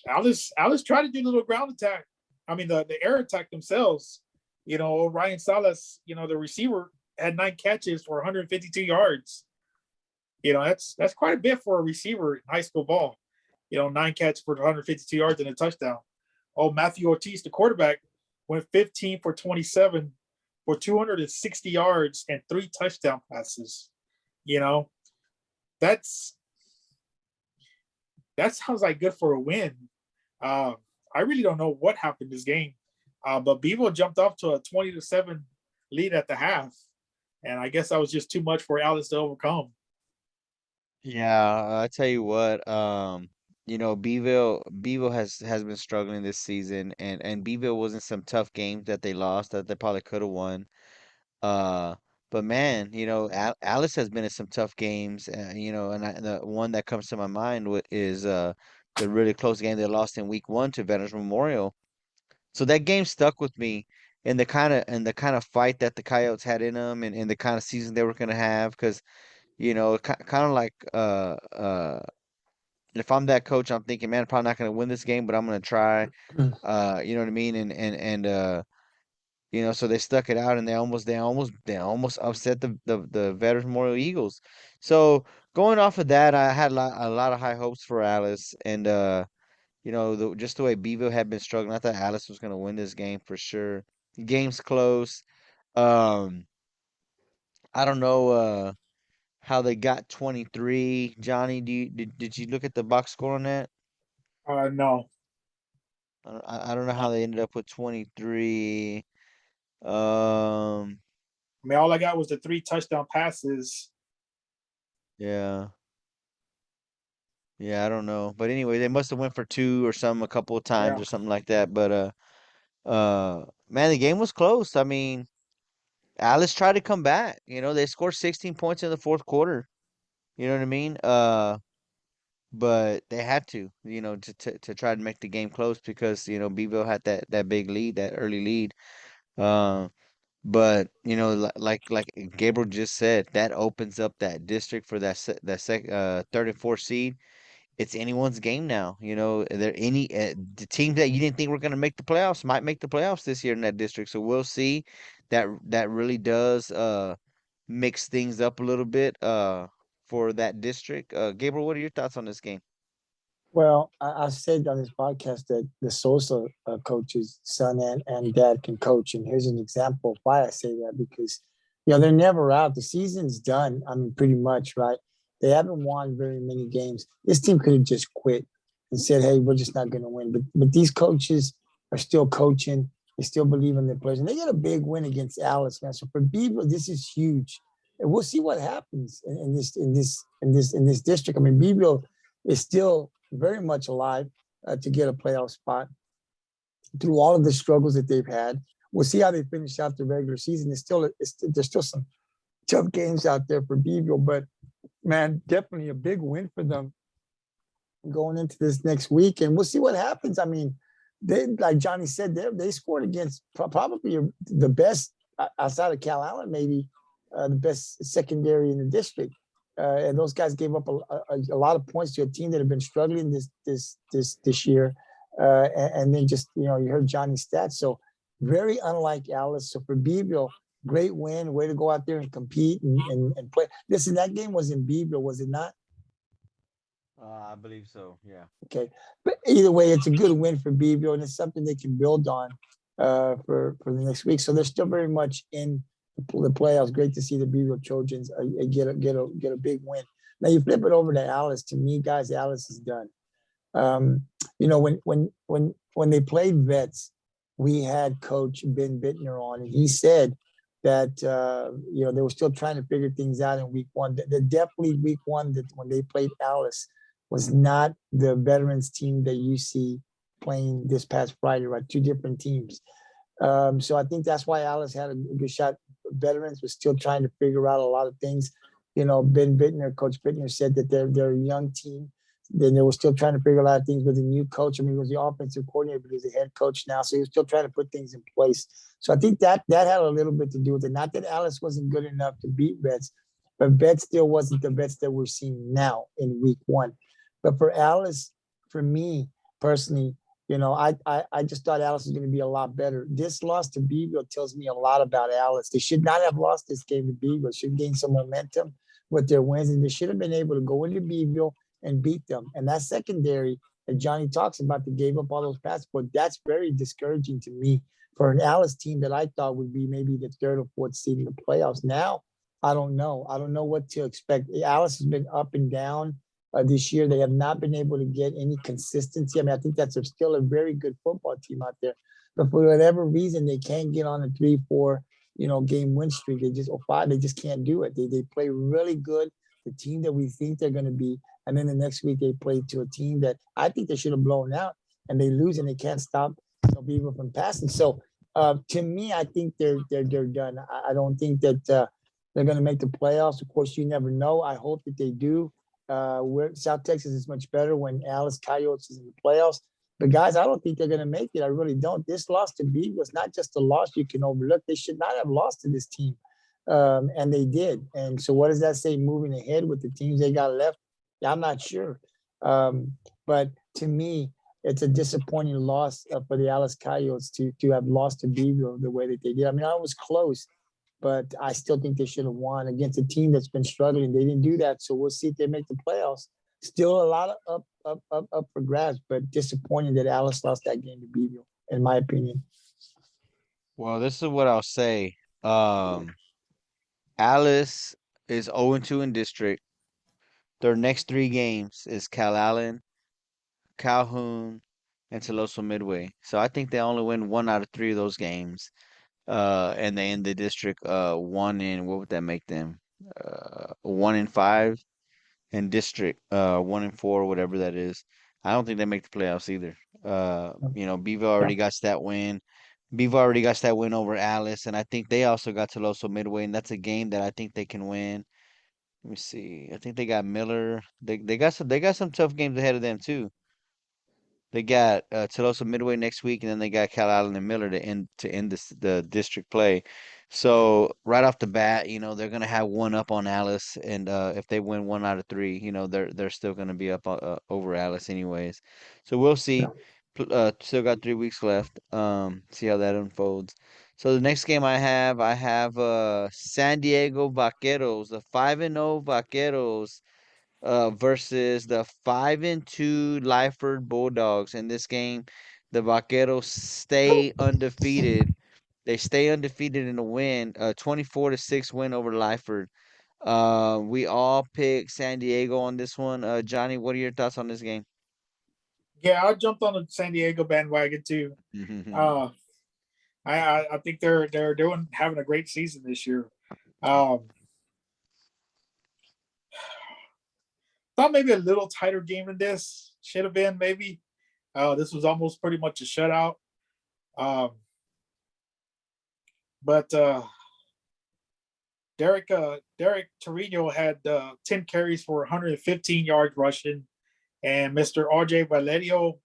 Alice tried to do a little ground attack. I mean, the air attack themselves. Ryan Salas, the receiver, had 9 catches for 152 yards. That's quite a bit for a receiver in high school ball. 9 catches for 152 yards and a touchdown. Oh, Matthew Ortiz, the quarterback, went 15 for 27 for 260 yards and 3 touchdown passes. That sounds like good for a win. I really don't know what happened this game, but Beeville jumped off to a 20-7 lead at the half, and I guess that was just too much for Alice to overcome. Yeah, I tell you what, Beeville has been struggling this season, and Beeville was in some tough games that they lost that they probably could have won. Uh, but man, Alice has been in some tough games, and the one that comes to my mind is the really close game they lost in week 1 to Veterans Memorial. So that game stuck with me, and the kind of fight that the Coyotes had in them, and the kind of season they were gonna have, because kind of like if I'm that coach, I'm thinking, man, I'm probably not gonna win this game, but I'm gonna try. You know what I mean? And so they stuck it out, and they almost upset the Veterans Memorial Eagles. So going off of that, I had a lot of high hopes for Alice, and just the way Beeville had been struggling, I thought Alice was gonna win this game for sure. Game's close. Um, I don't know how they got 23. Johnny, did you look at the box score on that? No. I don't know how they ended up with 23. Um, I mean, all I got was the 3 touchdown passes. yeah. Yeah, I don't know. But anyway, they must have went for 2 or something a couple of times Yeah. or something like that. But man, the game was close. I mean, Alice tried to come back. They scored 16 points in the fourth quarter. You know what I mean? But they had to try to make the game close because Beeville had that big lead, that early lead. Uh, but like Gabriel just said, that opens up that district for third and fourth seed. It's anyone's game now. The teams that you didn't think were going to make the playoffs might make the playoffs this year in that district. So we'll see. That really does mix things up a little bit for that district. Gabriel, what are your thoughts on this game? Well, I said on this podcast that the Sosa coach's son and dad can coach. And here's an example of why I say that, because, they're never out. The season's done. I mean, pretty much, right? They haven't won very many games. This team could have just quit and said, hey, we're just not going to win. But these coaches are still coaching. They still believe in their players. And they got a big win against Alice, man. So for Beeville, this is huge. And we'll see what happens in this district. I mean, Beeville is still very much alive to get a playoff spot through all of the struggles that they've had. We'll see how they finish out the regular season. There's still some tough games out there for Beeville, but man, definitely a big win for them going into this next week, and we'll see what happens. I mean, they, like Johnny said, they scored against probably the best outside of Calallen, maybe the best secondary in the district, and those guys gave up a lot of points to a team that have been struggling this year, and then just you heard Johnny's stats, so very unlike Alice. So for Beeville, great win, way to go out there and compete and play. Listen, that game was in Beeville, was it not? I believe so. Yeah. Okay, but either way, it's a good win for Beeville, and it's something they can build on for the next week. So they're still very much in the playoffs. Great to see the Beeville Trojans get a big win. Now you flip it over to Alice. To me, guys, Alice is done. When they played Vets, we had Coach Ben Bittner on, and he said that they were still trying to figure things out in week one. Definitely week one, that when they played Alice, was not the veterans team that you see playing this past Friday, right? Two different teams. So I think that's why Alice had a good shot. Veterans was still trying to figure out a lot of things. Ben Bittner, Coach Bittner, said that they're a young team. Then they were still trying to figure a lot of things with a new coach. I mean, he was the offensive coordinator, but he's the head coach now. So he was still trying to put things in place. So I think that had a little bit to do with it. Not that Alice wasn't good enough to beat Vets, but Vets still wasn't the Vets that we're seeing now in week one. But for Alice, for me personally, I just thought Alice was going to be a lot better. This loss to Beeville tells me a lot about Alice. They should not have lost this game to Beeville. Should gain some momentum with their wins, and they should have been able to go into Beeville and beat them. And that secondary that Johnny talks about, that gave up all those passes, but that's very discouraging to me for an Alice team that I thought would be maybe the third or fourth seed in the playoffs. Now, I don't know. I don't know what to expect. Alice has been up and down this year. They have not been able to get any consistency. I mean, I think that's still a very good football team out there. But for whatever reason, they can't get on a 3-4, game win streak. They just, or 5, they just can't do it. They play really good, the team that we think they're going to be. And then the next week they play to a team that I think they should have blown out, and they lose, and they can't stop people from passing. So to me, I think they're done. I don't think that they're going to make the playoffs. Of course, you never know. I hope that they do. South Texas is much better when Alice Coyotes is in the playoffs. But guys, I don't think they're going to make it. I really don't. This loss to B was not just a loss you can overlook. They should not have lost to this team, and they did. And so, what does that say moving ahead with the teams they got left? I'm not sure. But to me, it's a disappointing loss for the Alice Coyotes to have lost to Beeville the way that they did. I mean, I was close, but I still think they should have won against a team that's been struggling. They didn't do that. So we'll see if they make the playoffs. Still a lot of up for grabs, but disappointing that Alice lost that game to Beeville, in my opinion. Well, this is what I'll say. Alice is 0-2 in district. Their next 3 games is Calallen, Calhoun, and Tuloso-Midway. So I think they only win 1 out of 3 of those games. And they end the district 1 in, what would that make them? 1-5 in district, 1-4, whatever that is. I don't think they make the playoffs either. Beeville already got that win. Beeville already got that win over Alice, and I think they also got Tuloso-Midway, and that's a game that I think they can win. Let me see. I think they got Miller. They got some tough games ahead of them too. They got Tuloso-Midway next week, and then they got Calallen and Miller to end the district play. So right off the bat, they're gonna have one up on Alice, and if they win 1 out of 3, they're still gonna be up over Alice anyways. So we'll see. Still got 3 weeks left. See how that unfolds. So the next game I have San Diego Vaqueros, the 5-0 Vaqueros versus the 5-2 Lyford Bulldogs. In this game, the Vaqueros stay undefeated. They stay undefeated in a win, 24-6 win over Lyford. We all pick San Diego on this one. Johnny, what are your thoughts on this game? Yeah, I jumped on the San Diego bandwagon too. I think they're having a great season this year. thought maybe a little tighter game than this should have been. Maybe this was almost pretty much a shutout. But Derek Trevino had 10 carries for 115 yards rushing, and Mr. RJ Valerio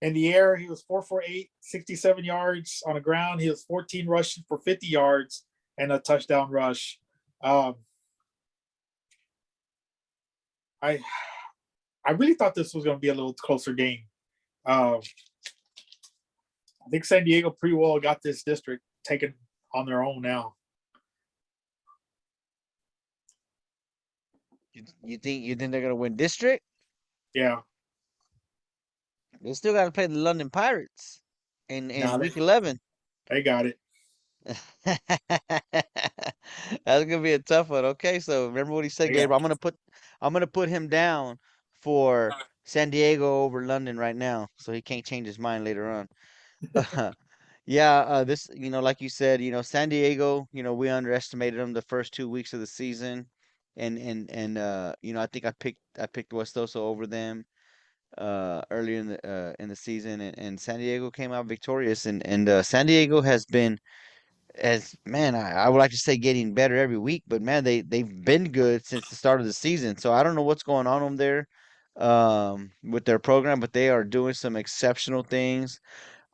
in the air, he was 4 for 8, 67 yards. On the ground, he was 14 rushing for 50 yards and a touchdown rush. I really thought this was going to be a little closer game. I think San Diego pretty well got this district taken on their own now. You think they're gonna win district? Yeah. They still got to play the London Pirates in week 11. They got it. That's gonna be a tough one. Okay, so remember what he said, Gabriel. I'm gonna put him down for San Diego over London right now, so he can't change his mind later on. Yeah, this, like you said, San Diego, we underestimated them the first 2 weeks of the season, and I think I picked Westoso over them earlier in the season, and San Diego came out victorious, and San Diego has been, as man, I would like to say, getting better every week, but man, they've been good since the start of the season. So I don't know what's going on over there with their program, but they are doing some exceptional things.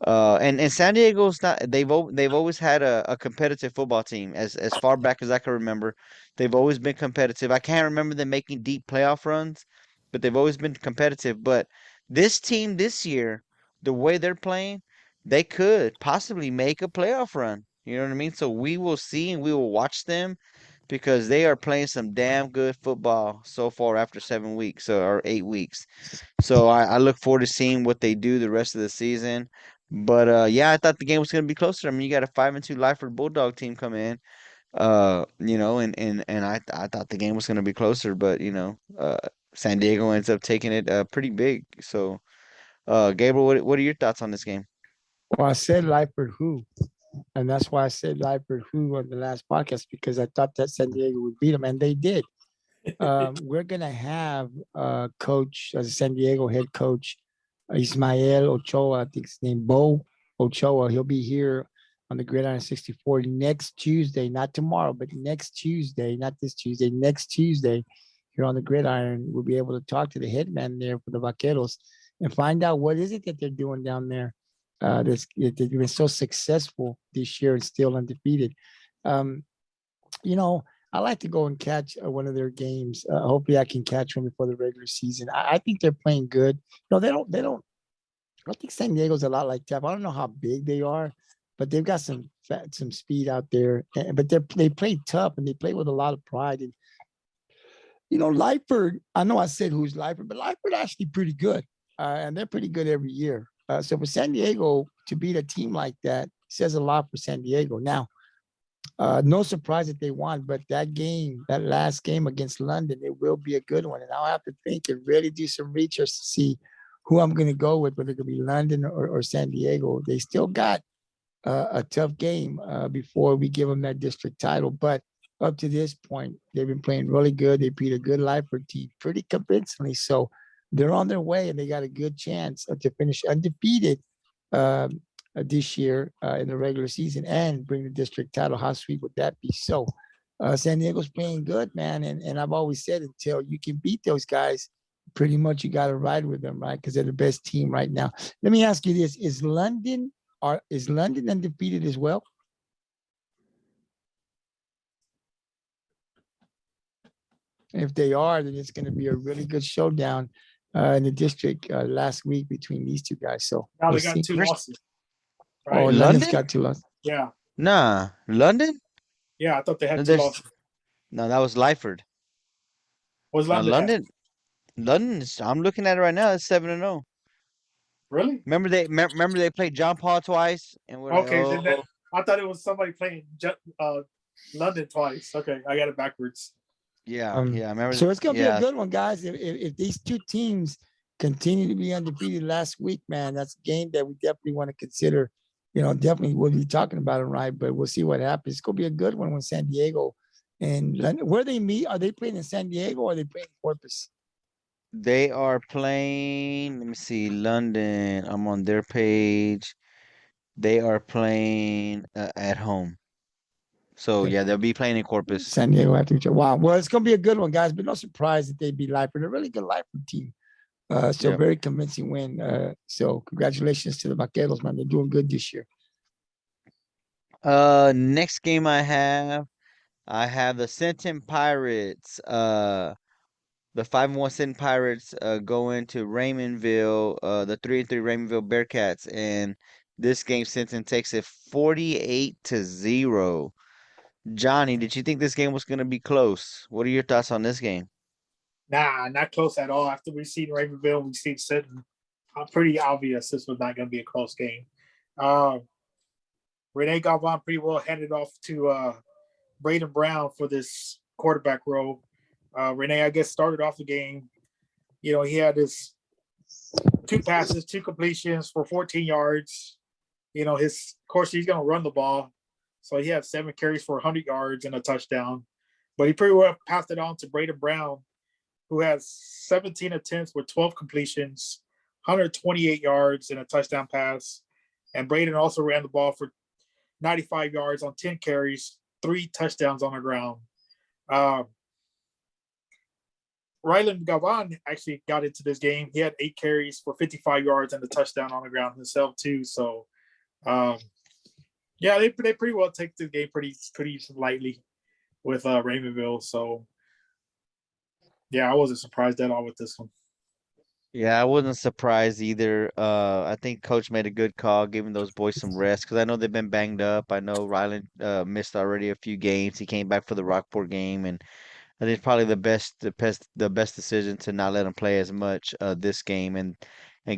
And San Diego's not, they've always had a competitive football team as far back as I can remember. They've always been competitive. I can't remember them making deep playoff runs, but they've always been competitive. But this team this year, the way they're playing, they could possibly make a playoff run. You know what I mean? So we will see and we will watch them because they are playing some damn good football so far after 7 weeks or 8 weeks. So I look forward to seeing what they do the rest of the season. But yeah, I thought the game was going to be closer. I mean, you got a 5-2 Lyford Bulldog team come in, and I thought the game was going to be closer, but San Diego ends up taking it pretty big. So, Gabriel, what are your thoughts on this game? Well, I said Lyford who, and that's why I said Lyford who on the last podcast, because I thought that San Diego would beat them, and they did. We're gonna have coach, as a San Diego head coach, Ismael Ochoa, I think his name, Bo Ochoa. He'll be here on the Gridiron 64 next Tuesday, not tomorrow, but next Tuesday, not this Tuesday, next Tuesday, here on the Gridiron. We'll be able to talk to the head man there for the Vaqueros and find out what is it that they're doing down there. They've been so successful this year and still undefeated. I like to go and catch one of their games. Hopefully, I can catch one before the regular season. I think they're playing good. They don't. I think San Diego's a lot like Tampa. I don't know how big they are, but they've got some speed out there. But they play tough and they play with a lot of pride. And Lyford. I know I said who's Lyford, but Lyford actually pretty good, and they're pretty good every year. So for San Diego to beat a team like that says a lot for San Diego. Now, no surprise that they won, but that last game against London, it will be a good one. And I'll have to think and really do some research to see who I'm going to go with, whether it could be London or San Diego. They still got a tough game before we give them that district title. But up to this point, they've been playing really good. They beat a good Lyford team pretty convincingly. So they're on their way, and they got a good chance to finish undefeated this year in the regular season and bring the district title. How sweet would that be? So San Diego's playing good, man. And I've always said, until you can beat those guys, pretty much you got to ride with them, right? Because they're the best team right now. Let me ask you this. Is London undefeated as well? If they are, then it's going to be a really good showdown in the district last week between these two guys. So now they got 2 losses. Right? Oh, London's got 2 losses. Yeah. Nah, London? Yeah, I thought they had 2 losses. No, that was Lyford. Was London? London. I'm looking at it right now. It's 7-0. Really? Remember they played John Paul twice, and we're then I thought it was somebody playing London twice. Okay, I got it backwards. Yeah, I remember. So it's gonna be a good one, guys. If these two teams continue to be undefeated last week, man, that's a game that we definitely want to consider. Definitely we'll be talking about it, right? But we'll see what happens. It's gonna be a good one when San Diego and London. Where they meet, are they playing in San Diego or are they playing in Corpus? They are playing. Let me see. London. I'm on their page. They are playing at home. So Okay. yeah, they'll be playing in Corpus. San Diego after each other. Wow. Well, it's gonna be a good one, guys. But no surprise that they beat Lyford. A really good Lyford team. So Yep. very convincing win. So congratulations to the Vaqueros, man. They're doing good this year. Next game I have the Sinton Pirates. The 5-1 Sinton Pirates going to Raymondville. The 3-3 Raymondville Bearcats, and this game Sinton takes it 48-0. Johnny, did you think this game was going to be close? What are your thoughts on this game? Nah, not close at all. After we've seen Ravenville, we've seen Sinton. Pretty obvious this was not going to be a close game. Rene Galvan pretty well handed off to Braden Brown for this quarterback role. Rene, I guess, started off the game. You know, he had his 2 passes, 2 completions for 14 yards. You know, of course, he's going to run the ball. So he had 7 carries for 100 yards and a touchdown. But he pretty well passed it on to Braden Brown, who has 17 attempts with 12 completions, 128 yards and a touchdown pass. And Braden also ran the ball for 95 yards on 10 carries, 3 touchdowns on the ground. Ryland Galvan actually got into this game. He had 8 carries for 55 yards and a touchdown on the ground himself too. So, yeah, they pretty well take the game pretty lightly with Raymondville. So, yeah, I wasn't surprised at all with this one. Yeah, I wasn't surprised either. I think coach made a good call, giving those boys some rest because I know they've been banged up. I know Ryland missed already a few games. He came back for the Rockport game, and I think it's probably the best decision to not let him play as much this game and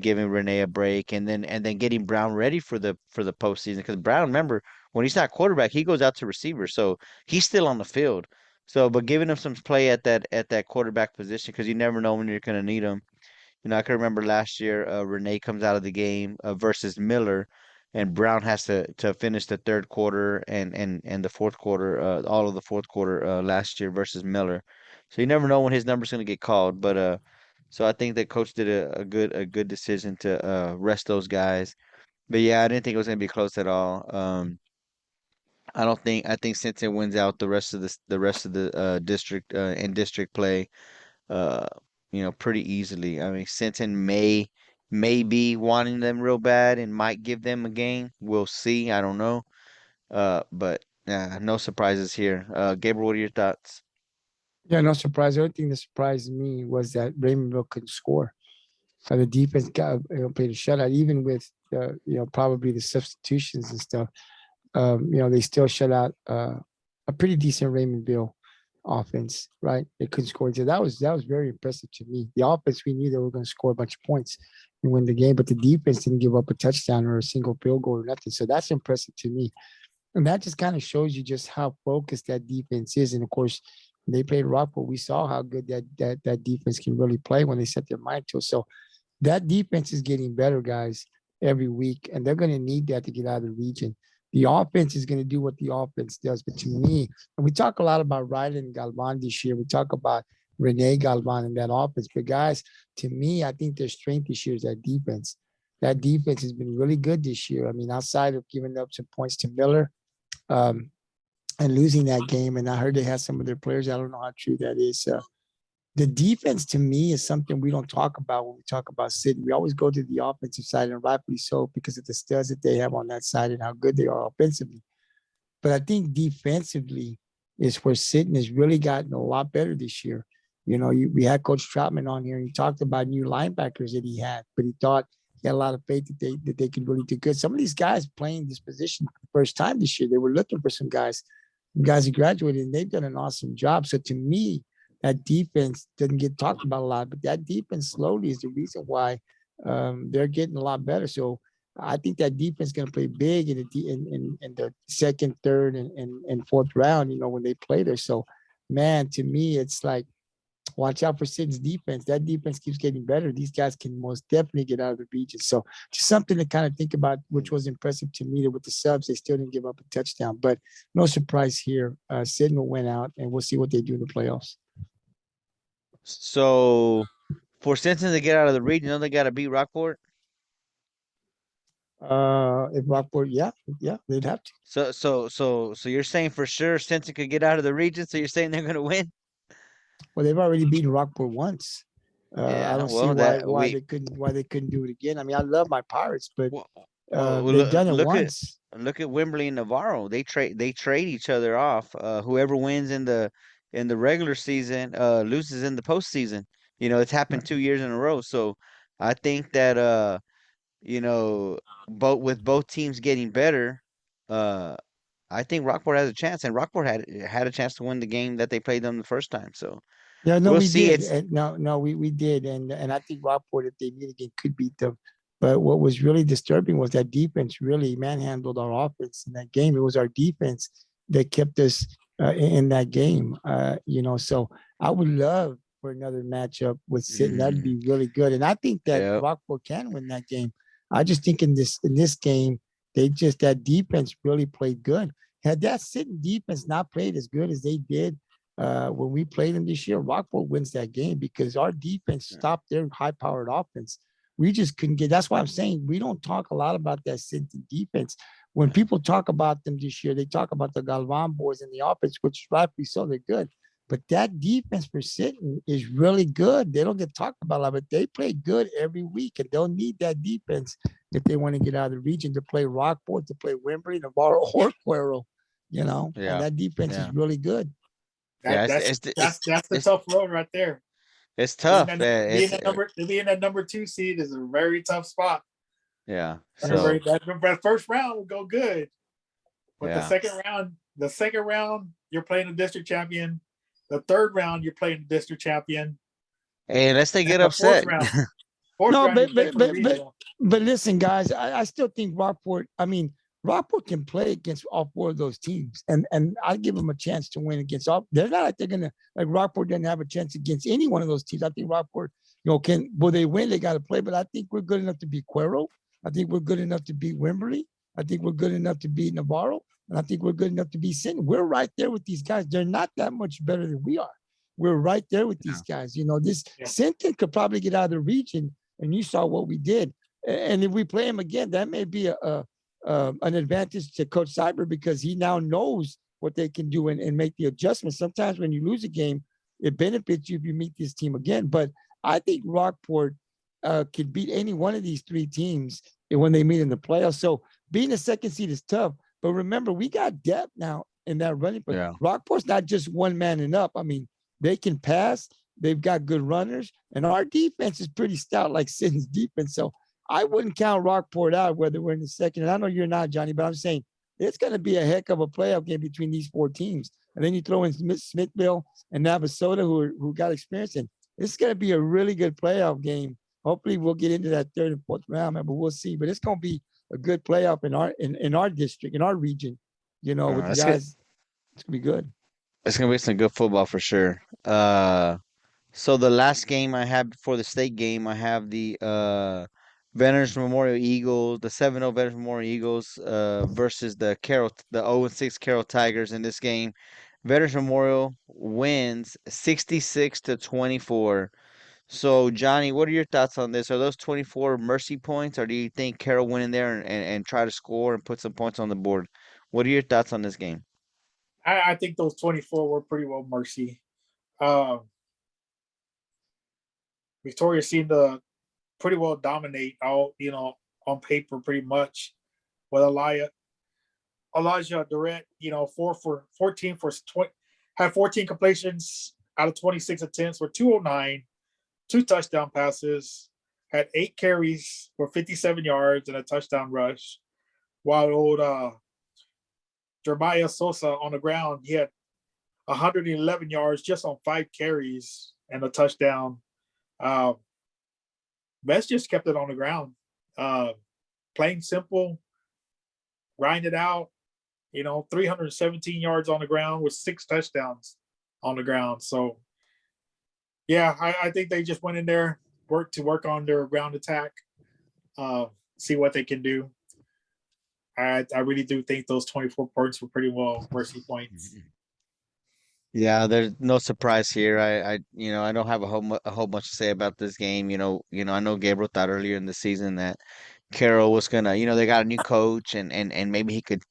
giving Renee a break and then getting Brown ready for the postseason because Brown, remember, when he's not quarterback, he goes out to receiver, so he's still on the field. So, but giving him some play at that quarterback position because you never know when you're going to need him. You know, I can remember last year, Renee comes out of the game versus Miller, and Brown has to finish the third quarter and the fourth quarter, all of the fourth quarter last year versus Miller. So you never know when his number's going to get called. But so I think that coach did a good decision to rest those guys. But yeah, I didn't think it was going to be close at all. I think Cincinnati wins out the rest of the district in district play uh, pretty easily. I mean, Sinton may be wanting them real bad and might give them a game. We'll see. I don't know. But no surprises here. Gabriel, what are your thoughts? Yeah, no surprise. The only thing that surprised me was that Raymondville couldn't score. The defense got played a shutout, even with probably the substitutions and stuff. They still shut out a pretty decent Raymondville offense, right? They couldn't score. So that was very impressive to me. The offense, we knew they were going to score a bunch of points and win the game, but the defense didn't give up a touchdown or a single field goal or nothing. So that's impressive to me. And that just kind of shows you just how focused that defense is. And of course, when they played Rockport, we saw how good that defense can really play when they set their mind to it. So that defense is getting better, guys, every week, and they're going to need that to get out of the region. The offense is going to do what the offense does. But to me, and we talk a lot about Rylan and Galvan this year. We talk about Rene Galvan and that offense. But guys, to me, I think their strength this year is that defense. That defense has been really good this year. I mean, outside of giving up some points to Miller and losing that game, and I heard they had some of their players. I don't know how true that is. The defense to me is something we don't talk about when we talk about Sinton. We always go to the offensive side, and rightfully so, because of the studs that they have on that side and how good they are offensively. But I think defensively is where Sinton has really gotten a lot better this year. We had Coach Troutman on here, and he talked about new linebackers that he had, but he thought he had a lot of faith that they could really do good. Some of these guys playing this position for the first time this year, they were looking for some guys who graduated, and they've done an awesome job. So to me, that defense doesn't get talked about a lot, but that defense slowly is the reason why they're getting a lot better. So I think that defense is going to play big in the second, third, and fourth round, when they play there. So, man, to me, it's like, watch out for Sinton's defense. That defense keeps getting better. These guys can most definitely get out of the region. So just something to kind of think about, which was impressive to me, that with the subs, they still didn't give up a touchdown. But no surprise here. Sinton went out, and we'll see what they do in the playoffs. So For Sinton to get out of the region, don't they got to beat Rockport? If Rockport, yeah, they'd have to. So you're saying for sure Sinton could get out of the region? So you're saying they're going to win? Well, they've already beaten Rockport once. I Yeah. don't see Well, why they couldn't do it again. I mean, I love my Pirates, but well, they've done it look at once. Wimberley and Navarro. They trade each other off. Whoever wins in the regular season loses in the postseason. It's happened 2 years in a row. So I think that both teams getting better, uh, I think Rockport has a chance, and Rockport had a chance to win the game that they played them the first time. So Yeah, no, we'll we see. did. It's And no, we did. And I think Rockport, if they meet again, could beat them. But what was really disturbing was that defense really manhandled our offense in that game. It was our defense that kept us in that game. So I would love for another matchup with Sinton. That'd be really good. And I think that yeah, Rockport can win that game. I just think in this game, that defense really played good. Had that Sinton defense not played as good as they did when we played them this year, Rockport wins that game because our defense stopped their high-powered offense. We just couldn't get. That's why I'm saying we don't talk a lot about that Sinton defense. When people talk about them this year, they talk about the Galvan boys in the offense, which rightfully so, they're good. But that defense for Sinton is really good. They don't get talked about a lot, but they play good every week, and they'll need that defense if they want to get out of the region to play Rockport, to play Wimberley, Navarro, or Cuero. And yeah, that defense is yeah, really good. yeah. That's the tough road right there. It's Being tough. that number 2 seed is a very tough spot. Yeah. Very, So that first round will go good, but yeah. the second round you're playing a district champion. The third round you're playing a district champion. Hey, unless they And get the fourth upset. round, No, you're playing for the regional. but listen, guys, I still think Rockport. I mean, Rockport can play against all four of those teams, and I give them a chance to win against all. They're not like they're gonna like Rockport doesn't have a chance against any one of those teams. I think Rockport, will they win? They got to play, but I think we're good enough to beat Cuero. I think we're good enough to beat Wimberley. I think we're good enough to beat Navarro, and I think we're good enough to beat Sinton. We're right there with these guys. They're not that much better than we are. We're right there with these guys. This Sinton could probably get out of the region, and you saw what we did. And if we play him again, that may be an advantage to Coach Cyber because he now knows what they can do and make the adjustments. Sometimes when you lose a game, it benefits you if you meet this team again. But I think Rockport could beat any one of these three teams when they meet in the playoffs. So being a second seed is tough. But remember, we got depth now in that running. But Rockport's not just one man and up. I mean, they can pass. They've got good runners. And our defense is pretty stout, like Sinton's defense. So I wouldn't count Rockport out whether we're in the second. And I know you're not, Johnny, but I'm saying it's going to be a heck of a playoff game between these four teams. And then you throw in Smithville and Navasota, who got experience. And it's going to be a really good playoff game. Hopefully, we'll get into that third and fourth round, but we'll see. But it's going to be a good playoff in our district, in our region. With the guys, it's going to be good. It's gonna be some good football for sure. So the last game I have before the state game, I have the Veterans Memorial Eagles, the 7-0 Veterans Memorial Eagles versus the 0-6 Carroll Tigers in this game. Veterans Memorial wins 66-24. So Johnny, what are your thoughts on this? Are those 24 mercy points, or do you think Carroll went in there and try to score and put some points on the board? What are your thoughts on this game? I think those 24 were pretty well mercy. Victoria seemed to pretty well dominate all, on paper pretty much. With Elijah Durrett, 4 for 14 for 20, had 14 completions out of 26 attempts for 209, 2 touchdown passes, had 8 carries for 57 yards and a touchdown rush. While old Jeremiah Sosa on the ground, he had 111 yards just on 5 carries and a touchdown. Best just kept it on the ground. Playing simple, grind it out, 317 yards on the ground with 6 touchdowns on the ground. So, yeah, I think they just went in there, work on their ground attack, see what they can do. I really do think those 24 points were pretty well mercy points. Yeah, there's no surprise here. I don't have a whole bunch to say about this game. I know Gabriel thought earlier in the season that Carroll was gonna, they got a new coach and maybe he could,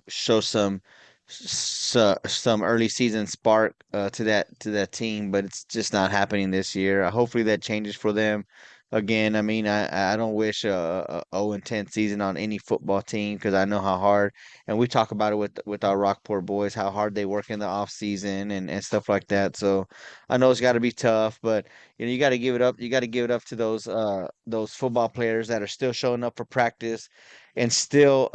show some early season spark to that team, but it's just not happening this year. Hopefully that changes for them. Again, I mean, I don't wish a 0-10 season on any football team because I know how hard, and we talk about it with our Rockport boys, how hard they work in the off season and stuff like that. So I know it's got to be tough, but you got to give it up. You got to give it up to those football players that are still showing up for practice and still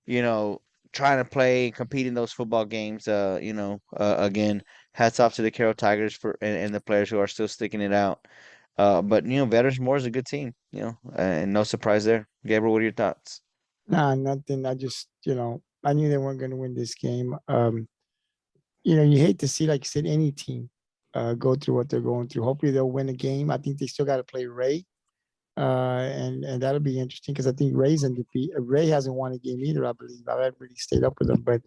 you know trying to play and compete in those football games. Again, hats off to the Carroll Tigers and the players who are still sticking it out. But Veterans Moore is a good team. And no surprise there. Gabriel, what are your thoughts? Nah, nothing. I just, I knew they weren't going to win this game. You hate to see, like you said, any team go through what they're going through. Hopefully they'll win a game. I think they still got to play Ray. And that'll be interesting because I think Ray's undefeated. Ray hasn't won a game either, I believe. I haven't really stayed up with them, but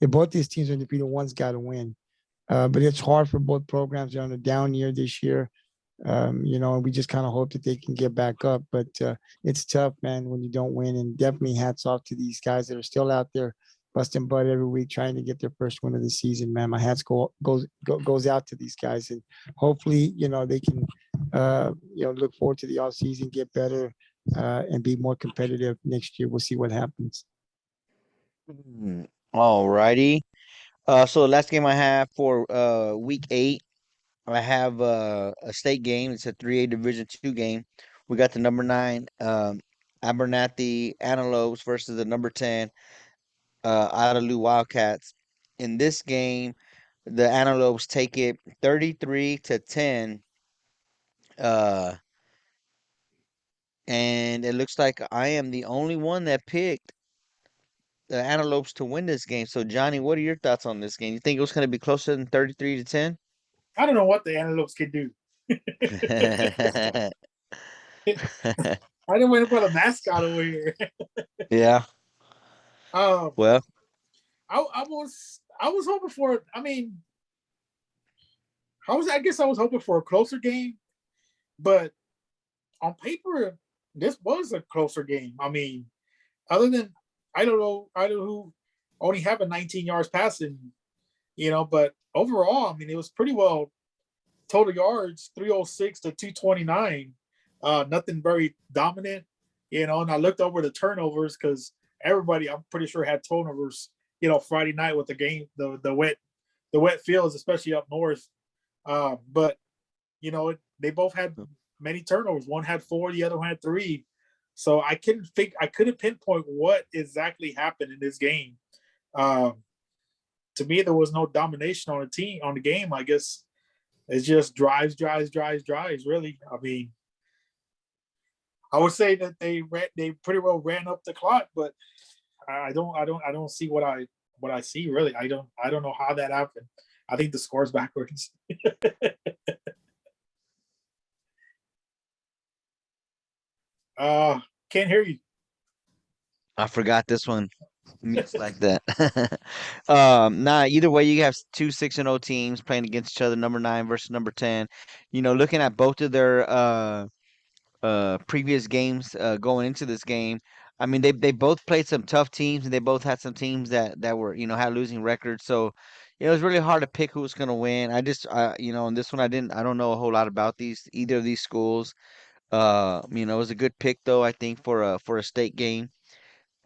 if both these teams are undefeated, one's got to win. But it's hard for both programs. They're on a down year this year. And we just kind of hope that they can get back up. But it's tough, man, when you don't win. And definitely hats off to these guys that are still out there busting butt every week trying to get their first win of the season, man. My hats goes out to these guys. And hopefully, they can, look forward to the off season, get better, and be more competitive next year. We'll see what happens. All righty. So the last game I have for week 8, I have a state game. It's a 3A Division 2 game. We got the number 9 Abernathy Antelopes versus the number 10 Idalou Wildcats. In this game, the Antelopes take it 33-10. Uh, and it looks like I am the only one that picked the Antelopes to win this game. So Johnny, what are your thoughts on this game? You think it was going to be closer than 33-10? I don't know what the Antelopes can do. I didn't want to put a mascot over here. Yeah. um, Well, I was hoping for. I mean, I guess I was hoping for a closer game, but on paper, this was a closer game. I mean, other than I don't know who only having 19 yards passing, but overall, I mean, it was pretty well total yards 306 to 229. Nothing very dominant, and I looked over the turnovers because everybody, I'm pretty sure, had turnovers, Friday night with the game, the wet fields, especially up north. But they both had many turnovers. One had 4, the other one had 3. So I couldn't pinpoint what exactly happened in this game. Um, to me, there was no domination on the game. I guess it's just drives. Really, I mean, I would say that they pretty well ran up the clock, but I don't see what I see really. I don't know how that happened. I think the score's backwards. Can't hear you. I forgot this one. Mutes like that. Nah, either way, you have two 6-0 teams playing against each other, number 9 versus number 10. Looking at both of their previous games going into this game, I mean they both played some tough teams and they both had some teams that were, had losing records. So, it was really hard to pick who was gonna win. In this one I don't know a whole lot about either of these schools. It was a good pick though, I think, for a state game.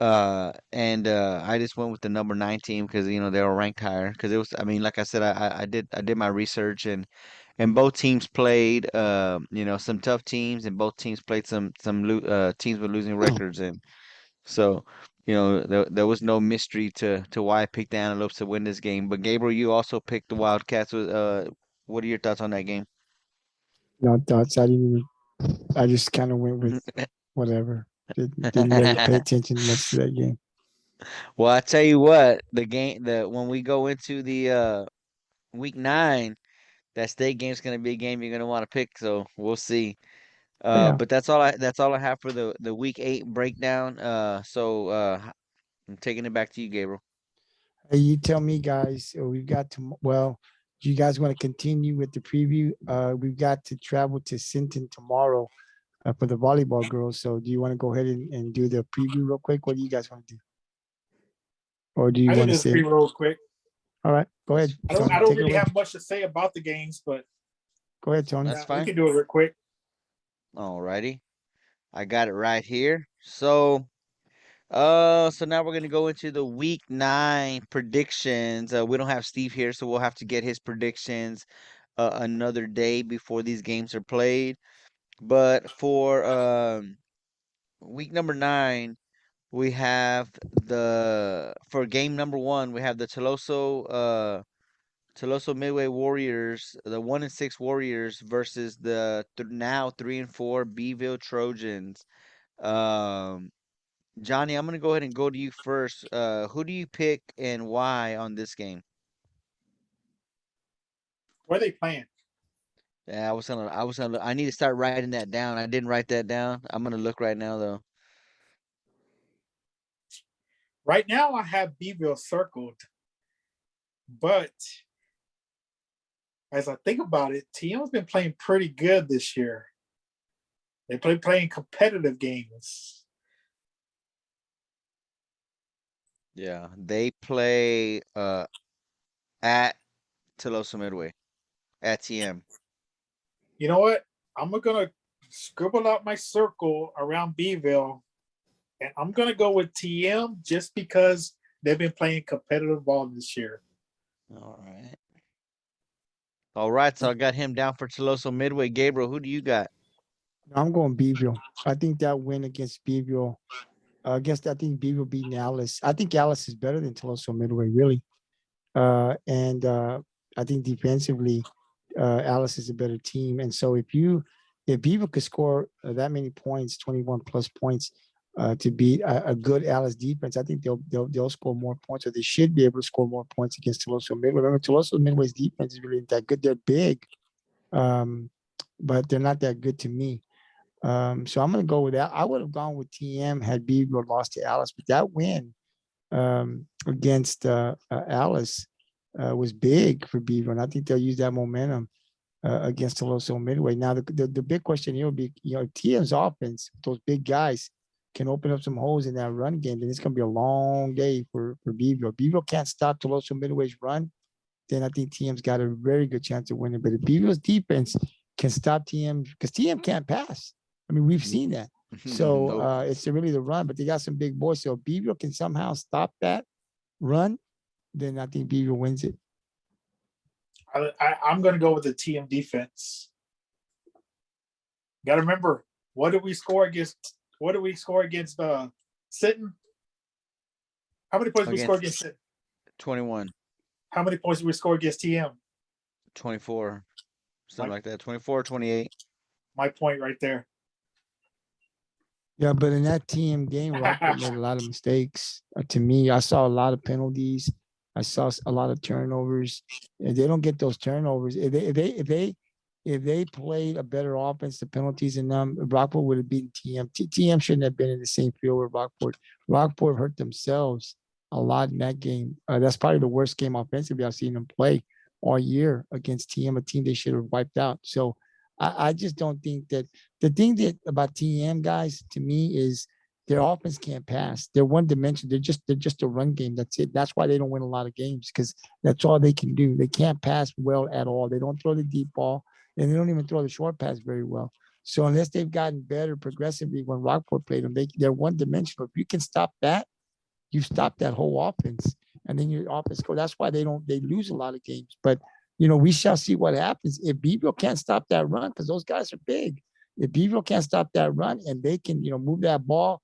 And I just went with the number 9 team because they were ranked higher. Because it was, I mean, like I said, I did my research and both teams played some tough teams and both teams played some teams with losing records, and so there was no mystery to why I picked the Antelopes to win this game. But Gabriel, you also picked the Wildcats. What are your thoughts on that game? No thoughts. I just kind of went with whatever. Didn't really pay attention much to that game. Well, I tell you what, the when we go into the week 9, that state game's gonna be a game you're gonna want to pick. So we'll see. Yeah. But that's all I have for the week 8 breakdown. So I'm taking it back to you, Gabriel. Hey, you tell me, guys. We've got to. Well, do you guys want to continue with the preview? We've got to travel to Sinton tomorrow for the volleyball girls. So, do you want to go ahead and do the preview real quick? What do you guys want to do, or do you I can want do to this say? pretty real quick. All right, go ahead, I don't. Tony. I don't Take it really away. have much to say about the games, but Go ahead, Tony. That's we fine. can do it real quick. Alrighty. I got it right here. So now we're gonna go into the week 9 predictions. We don't have Steve here, so we'll have to get his predictions another day before these games are played. But for week number 9, we have for game number 1, we have the Tuloso-Midway Warriors, the 1-6 Warriors versus the now 3-4 Beeville Trojans. Um, Johnny, I'm gonna go ahead and go to you first. Who do you pick and why on this game? Where are they playing? Yeah, I need to start writing that down. I didn't write that down. I'm gonna look right now though. Right now, I have Beeville circled, but as I think about it, TM's been playing pretty good this year. They playing competitive games. Yeah, they play at Tuloso-Midway at TM. You know what? I'm gonna scribble out my circle around Beeville, and I'm gonna go with TM just because they've been playing competitive ball this year. All right. All right, so I got him down for Tuloso-Midway. Gabriel, who do you got? I'm going Beeville. I think that win against Beeville. I think Beeville beating Alice. I think Alice is better than Tuloso-Midway, really. And I think defensively, Alice is a better team. And so if Beaver could score that many points, 21 plus points, to beat a good Alice defense, I think they'll score more points, or they should be able to score more points against Tuloso-Midway. Remember, Tuloso-Midway's defense is really that good. They're big, but they're not that good to me. So I'm going to go with that. I would have gone with TM had Beaver lost to Alice, but that win against Alice was big for Beaver, and I think they'll use that momentum against Tuloso-Midway. Now, the big question here will be, TM's offense, those big guys can open up some holes in that run game, then it's going to be a long day for Beeville. Beeville can't stop Tuloso-Midway's run, then I think TM's got a very good chance of winning. But if Beeville's defense can stop TM, because TM can't pass. I mean, we've seen that. So Nope. it's really the run, but they got some big boys. So if Beeville can somehow stop that run, then I think Beeville wins it. I'm going to go with the TM defense. Got to remember, what did we score against? What did we score against Sinton? How many points did we score against Sinton? 21. How many points did we score against TM? 24. Something like that. 24 or 28. My point right there. Yeah, but in that TM game, Rockport made a lot of mistakes. To me, I saw a lot of penalties. I saw a lot of turnovers. If they don't get those turnovers, if they played a better offense, the penalties in them, Rockport would have beaten TM. TM shouldn't have been in the same field with Rockport. Rockport hurt themselves a lot in that game. That's probably the worst game offensively I've seen them play all year against TM, a team they should have wiped out. So I just don't think that the thing that about TM guys to me is their offense can't pass. They're one dimension. They're just a run game. That's it. That's why they don't win a lot of games, because that's all they can do. They can't pass well at all. They don't throw the deep ball, and they don't even throw the short pass very well. So unless they've gotten better progressively when Rockport played them, they're one dimensional. If you can stop that, you stop that whole offense, and then your offense go. That's why they lose a lot of games. But we shall see what happens if Beeville can't stop that run, because those guys are big. If Beeville can't stop that run and they can, move that ball,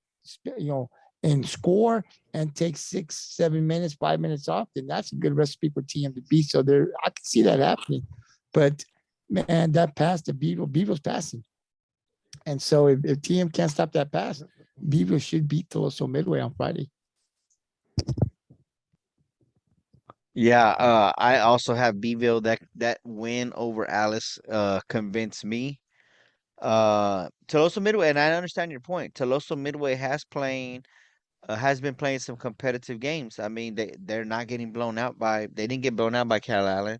and score and take 6, 7 minutes, 5 minutes off, then that's a good recipe for TM to beat. So I can see that happening. But man, that pass to Beeville's passing. And so if TM can't stop that pass, Beeville should beat Tuloso-Midway on Friday. Yeah, I also have Beeville. That win over Alice convinced me. Tuloso-Midway, and I understand your point. Tuloso-Midway has played has been playing some competitive games. I mean, they're not getting blown out by. They didn't get blown out by Calallen.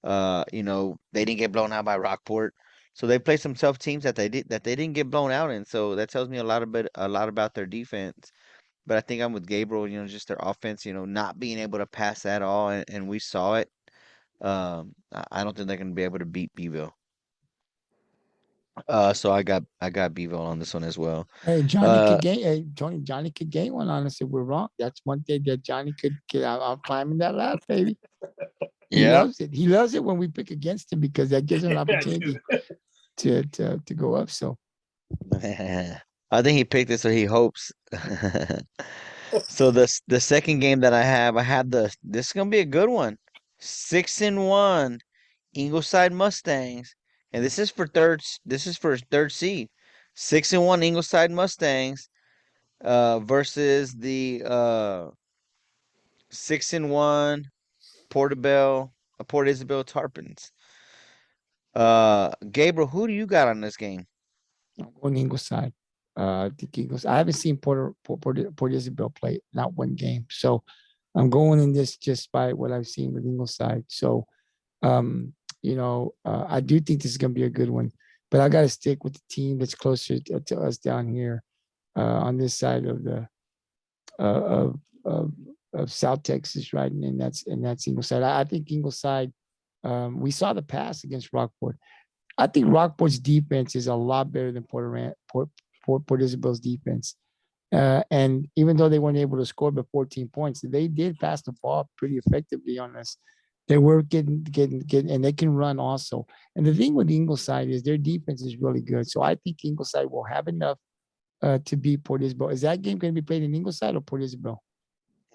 They didn't get blown out by Rockport. So they played some tough teams that they didn't get blown out in. So that tells me a lot about their defense. But I think I'm with Gabriel. Just their offense. Not being able to pass at all, and we saw it. I don't think they're going to be able to beat Beeville. So I got Beeville on this one as well. Hey, Johnny could gain. Hey, Johnny could gain one on us if we're wrong. That's one thing that Johnny could get out. I'm climbing that ladder, baby. He Yeah. loves it. He loves it when we pick against him because that gives him an opportunity to go up. So I think he picked it, so he hopes. So the second game that I have this is gonna be a good one. 6-1 Ingleside Mustangs, and this is for third seed. 6-1 Ingleside Mustangs versus the 6-1 Port Isabel Tarpons. Gabriel, who do you got on this game? I'm going Ingleside. I think Eagles. I haven't seen Port Isabel play not one game, so I'm going in this just by what I've seen with Ingleside. So, I do think this is going to be a good one, but I got to stick with the team that's closer to us down here on this side of the of South Texas, right? And that's Ingleside. I think Ingleside. We saw the pass against Rockport. I think Rockport's defense is a lot better than Port Isabel's defense. And even though they weren't able to score but 14 points, they did pass the ball pretty effectively on us. They were getting, and they can run also. And the thing with Ingleside is their defense is really good. So I think Ingleside will have enough to beat Port Isabel. Is that game going to be played in Ingleside or Port Isabel?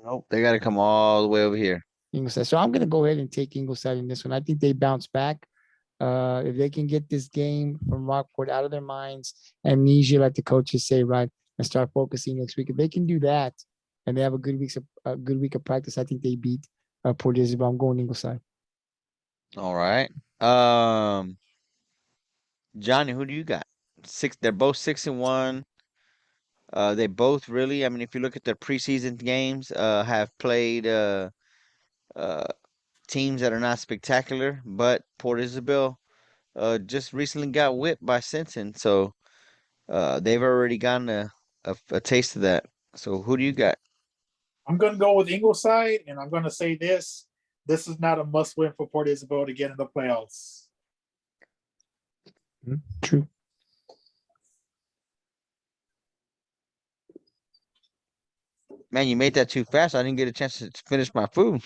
Nope, they got to come all the way over here. Ingleside. So I'm going to go ahead and take Ingleside in this one. I think they bounce back. If they can get this game from Rockport out of their minds, amnesia, like the coaches say, right, and start focusing next week. If they can do that, and they have a good week of practice, I think they beat Port Isabel. I'm going Ingleside. All right. Johnny, who do you got? They're both 6-1. They both really, I mean, if you look at their preseason games, have played teams that are not spectacular, but Port Isabel just recently got whipped by Sinton, so they've already gotten a taste of that. So who do you got? I'm going to go with Ingleside, and I'm going to say this. This is not a must-win for Port Isabel to get in the playoffs. True. Man, you made that too fast. I didn't get a chance to finish my food.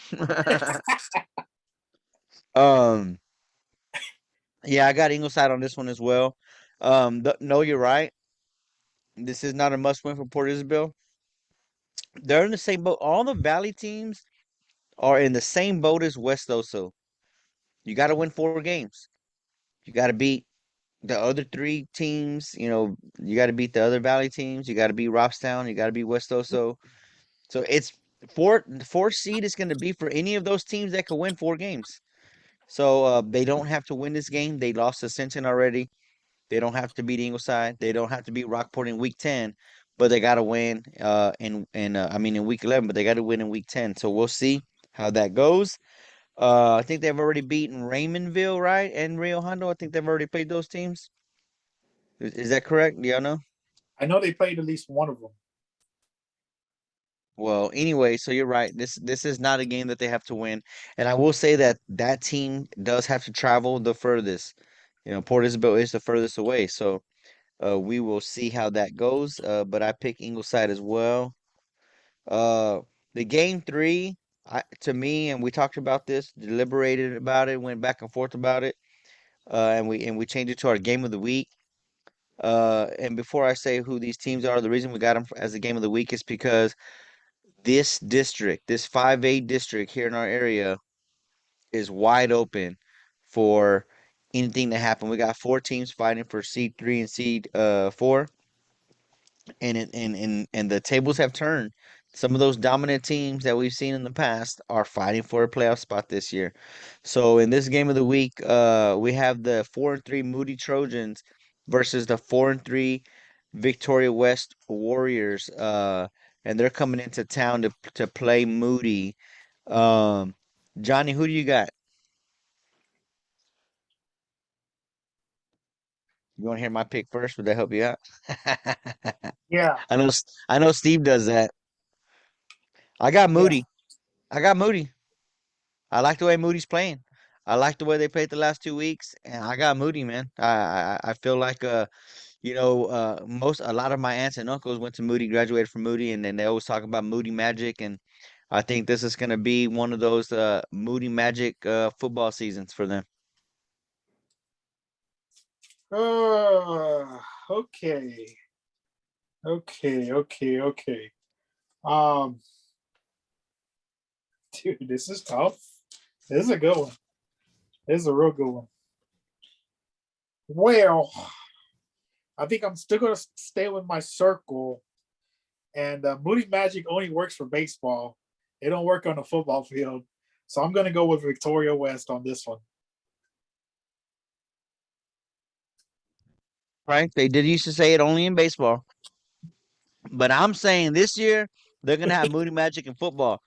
Yeah, I got Ingleside on this one as well. No, you're right. This is not a must-win for Port Isabel. They're in the same boat. All the Valley teams are in the same boat as West Oso. You got to win 4 games. You got to beat the other 3 teams. You got to beat the other Valley teams. You got to beat Robstown. You got to beat West Oso. So it's four seed is going to be for any of those teams that can win 4 games. So they don't have to win this game. They lost to Sinton already. They don't have to beat Ingleside. They don't have to beat Rockport in week 10, but they got to win in week 11, but they got to win in week 10. So we'll see how that goes. I think they've already beaten Raymondville, right? And Rio Hondo. I think they've already played those teams. Is that correct? Do y'all know? I know they played at least one of them. Well, anyway, so you're right. This is not a game that they have to win, and I will say that team does have to travel the furthest. Port Isabel is the furthest away, so we will see how that goes. But I pick Ingleside as well. Uh, the game 3, to me, and we talked about this, deliberated about it, went back and forth about it, and we changed it to our game of the week. And before I say who these teams are, the reason we got them as the game of the week is because this district, this 5A district here in our area, is wide open for anything to happen. We got 4 teams fighting for seed 3 and seed 4, and the tables have turned. Some of those dominant teams that we've seen in the past are fighting for a playoff spot this year. So in this game of the week, we have the 4-3 Moody Trojans versus the 4-3 Victoria West Warriors. and they're coming into town to play Moody. Um, Johnny, who do you got? You want to hear my pick first? Would that help you out? Yeah, I know Steve does that. I got yeah. Moody. I got Moody. I like the way Moody's playing. I like the way they played the last 2 weeks, and I got Moody, man. I feel like most a lot of my aunts and uncles went to Moody, graduated from Moody, and then they always talk about Moody Magic, and I think this is gonna be one of those Moody Magic football seasons for them. Okay, okay. Um, dude, this is tough. This is a good one. This is a real good one. Well, I think I'm still gonna stay with my circle. And Moody Magic only works for baseball. It don't work on the football field. So I'm gonna go with Victoria West on this one. Right? They did used to say it only in baseball, but I'm saying this year they're gonna have Moody Magic in football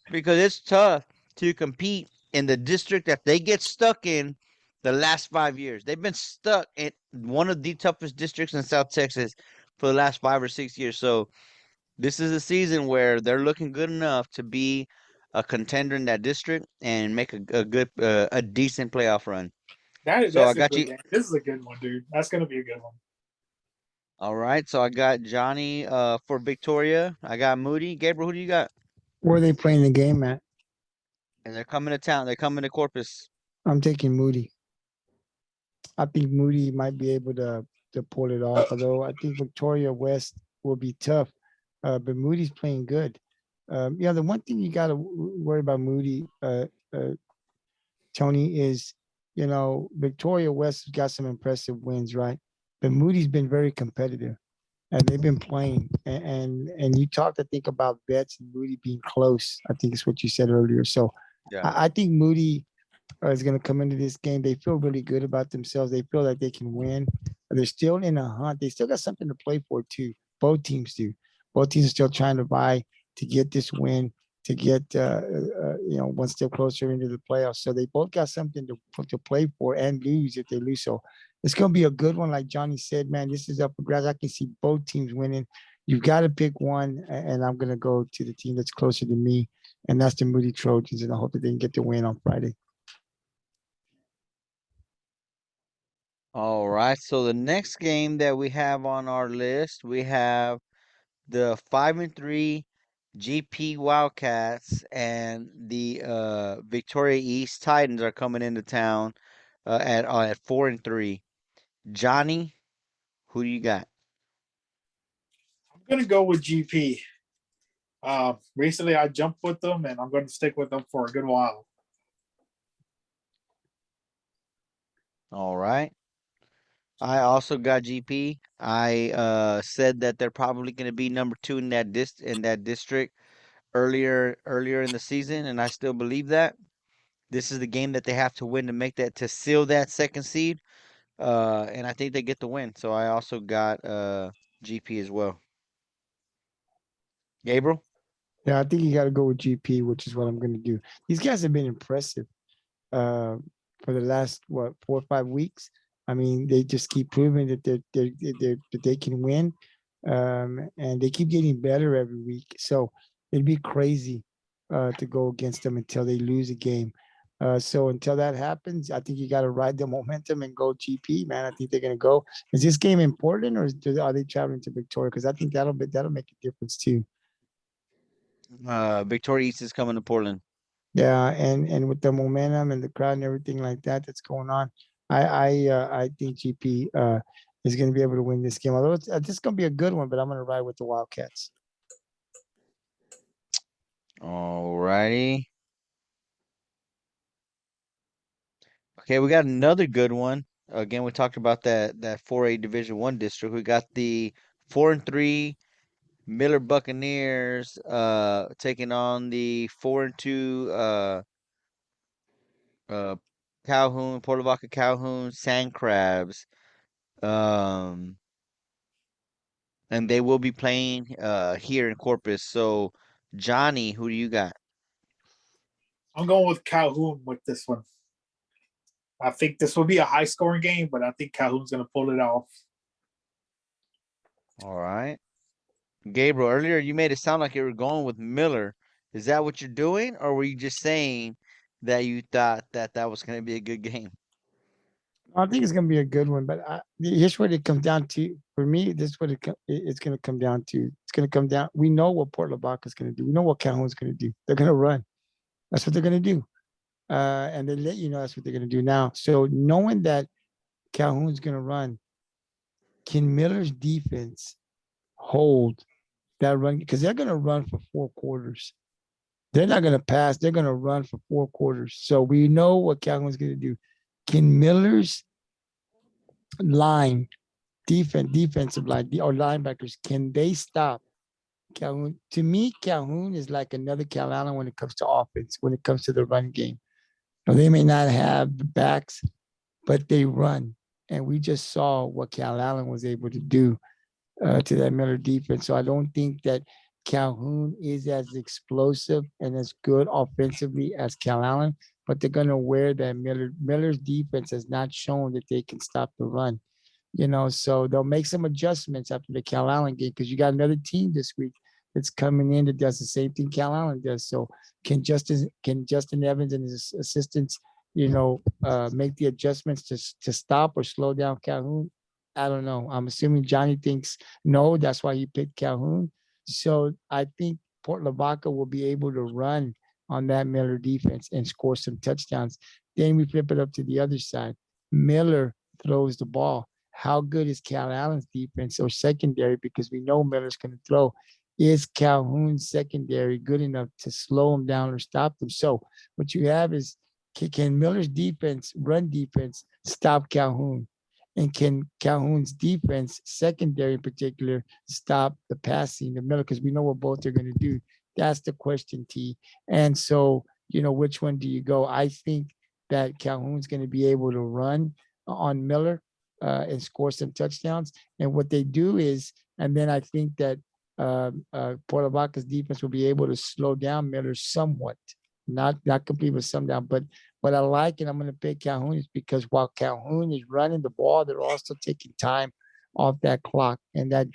because it's tough to compete in the district that they get stuck in the last 5 years. They've been stuck in one of the toughest districts in South Texas for the last 5 or 6 years. So this is a season where they're looking good enough to be a contender in that district and make a decent playoff run. So I That's a got good you. game. This is a good one, dude. That's gonna be a good one. All right. So I got Johnny for Victoria. I got Moody. Gabriel, who do you got? Where are they playing the game at? And they're coming to town. They're coming to Corpus. I'm taking Moody. I think Moody might be able to pull it off. Although I think Victoria West will be tough, but Moody's playing good. Yeah, the one thing you got to worry about Moody, uh, Tony, is Victoria West has got some impressive wins, right? But Moody's been very competitive, and they've been playing. And you talked, I think, about Betts and Moody being close. I think it's what you said earlier. So Yeah. I think Moody is going to come into this game. They feel really good about themselves. They feel like they can win. They're still in a hunt. They still got something to play for too. Both teams do. Both teams are still trying to vie to get this win, to get one step closer into the playoffs. So they both got something to play for and lose if they lose. So it's going to be a good one, like Johnny said. Man, this is up for grabs. I can see both teams winning. You've got to pick one, and I'm going to go to the team that's closer to me, and that's the Moody Trojans. And I hope that they can get the win on Friday. All right. So the next game that we have on our list, we have the 5-3 GP Wildcats and the Victoria East Titans are coming into town at 4-3. Johnny, who do you got? I'm gonna go with GP. Recently I jumped with them, and I'm going to stick with them for a good while. All right. I also got GP. I said that they're probably going to be number 2 in that district earlier in the season, and I still believe that. This is the game that they have to win to make that to seal that second seed. And I think they get the win. So I also got GP as well. Gabriel? Yeah, I think you got to go with GP, which is what I'm going to do. These guys have been impressive uh, for the last 4 or 5 weeks. I mean, they just keep proving that that they can win, and they keep getting better every week. So it'd be crazy to go against them until they lose a game. So until that happens, I think you got to ride the momentum and go GP, man. I think they're going to go. Is this game important, or are they traveling to Victoria? Because I think that'll make a difference too. Victoria East is coming to Portland. Yeah, and with the momentum and the crowd and everything like that that's going on, I think GP is going to be able to win this game. Although this is going to be a good one, but I'm going to ride with the Wildcats. All righty. Okay, we got another good one. Again, we talked about that 4A Division 1 district. We got the 4-3 Miller Buccaneers taking on the 4-2 uh Calhoun, Port Lavaca Calhoun Sand Crabs. Um and they will be playing here in Corpus. So, Johnny, who do you got? I'm going with Calhoun with this one. I think this will be a high scoring game, but I think Calhoun's going to pull it off. All right. Gabriel, earlier you made it sound like you were going with Miller. Is that what you're doing, or were you just saying that you thought that that was going to be a good game? I think it's going to be a good one, but here's what it comes down to. For me, this is what it's going to come down to. It's going to come down. We know what Port Lavaca is going to do. We know what Calhoun's going to do. They're going to run. That's what they're going to do. And they let you know that's what they're going to do now. So knowing that Calhoun's going to run, can Miller's defense hold that run? Because they're going to run for 4 quarters. They're not going to pass. They're going to run for 4 quarters. So we know what Calhoun's going to do. Can Miller's line, defensive line, or linebackers, can they stop Calhoun? To me, Calhoun is like another Calallen when it comes to offense, when it comes to the run game. Now, they may not have the backs, but they run. And we just saw what Calallen was able to do to that Miller defense. So I don't think that Calhoun is as explosive and as good offensively as Calallen, but they're going to wear that Miller's defense has not shown that they can stop the run. So they'll make some adjustments after the Calallen game because you got another team this week that's coming in that does the same thing Calallen does. So can Justin Evans and his assistants, make the adjustments to stop or slow down Calhoun? I don't know. I'm assuming Johnny thinks no. That's why he picked Calhoun. So I think Port Lavaca will be able to run on that Miller defense and score some touchdowns. Then we flip it up to the other side. Miller throws the ball. How good is Calallen's defense or secondary? Because we know Miller's going to throw. Is Calhoun's secondary good enough to slow him down or stop them? So what you have is, can Miller's defense, run defense, stop Calhoun? And can Calhoun's defense, secondary in particular, stop the passing, the Miller? Because we know what both are going to do. That's the question, T. And so, which one do you go? I think that Calhoun's going to be able to run on Miller and score some touchdowns. And what they do is, and then I think that Port Lavaca's defense will be able to slow down Miller somewhat, not completely, but some down. But what I like, and I'm going to pick Calhoun, is because while Calhoun is running the ball, they're also taking time off that clock, and that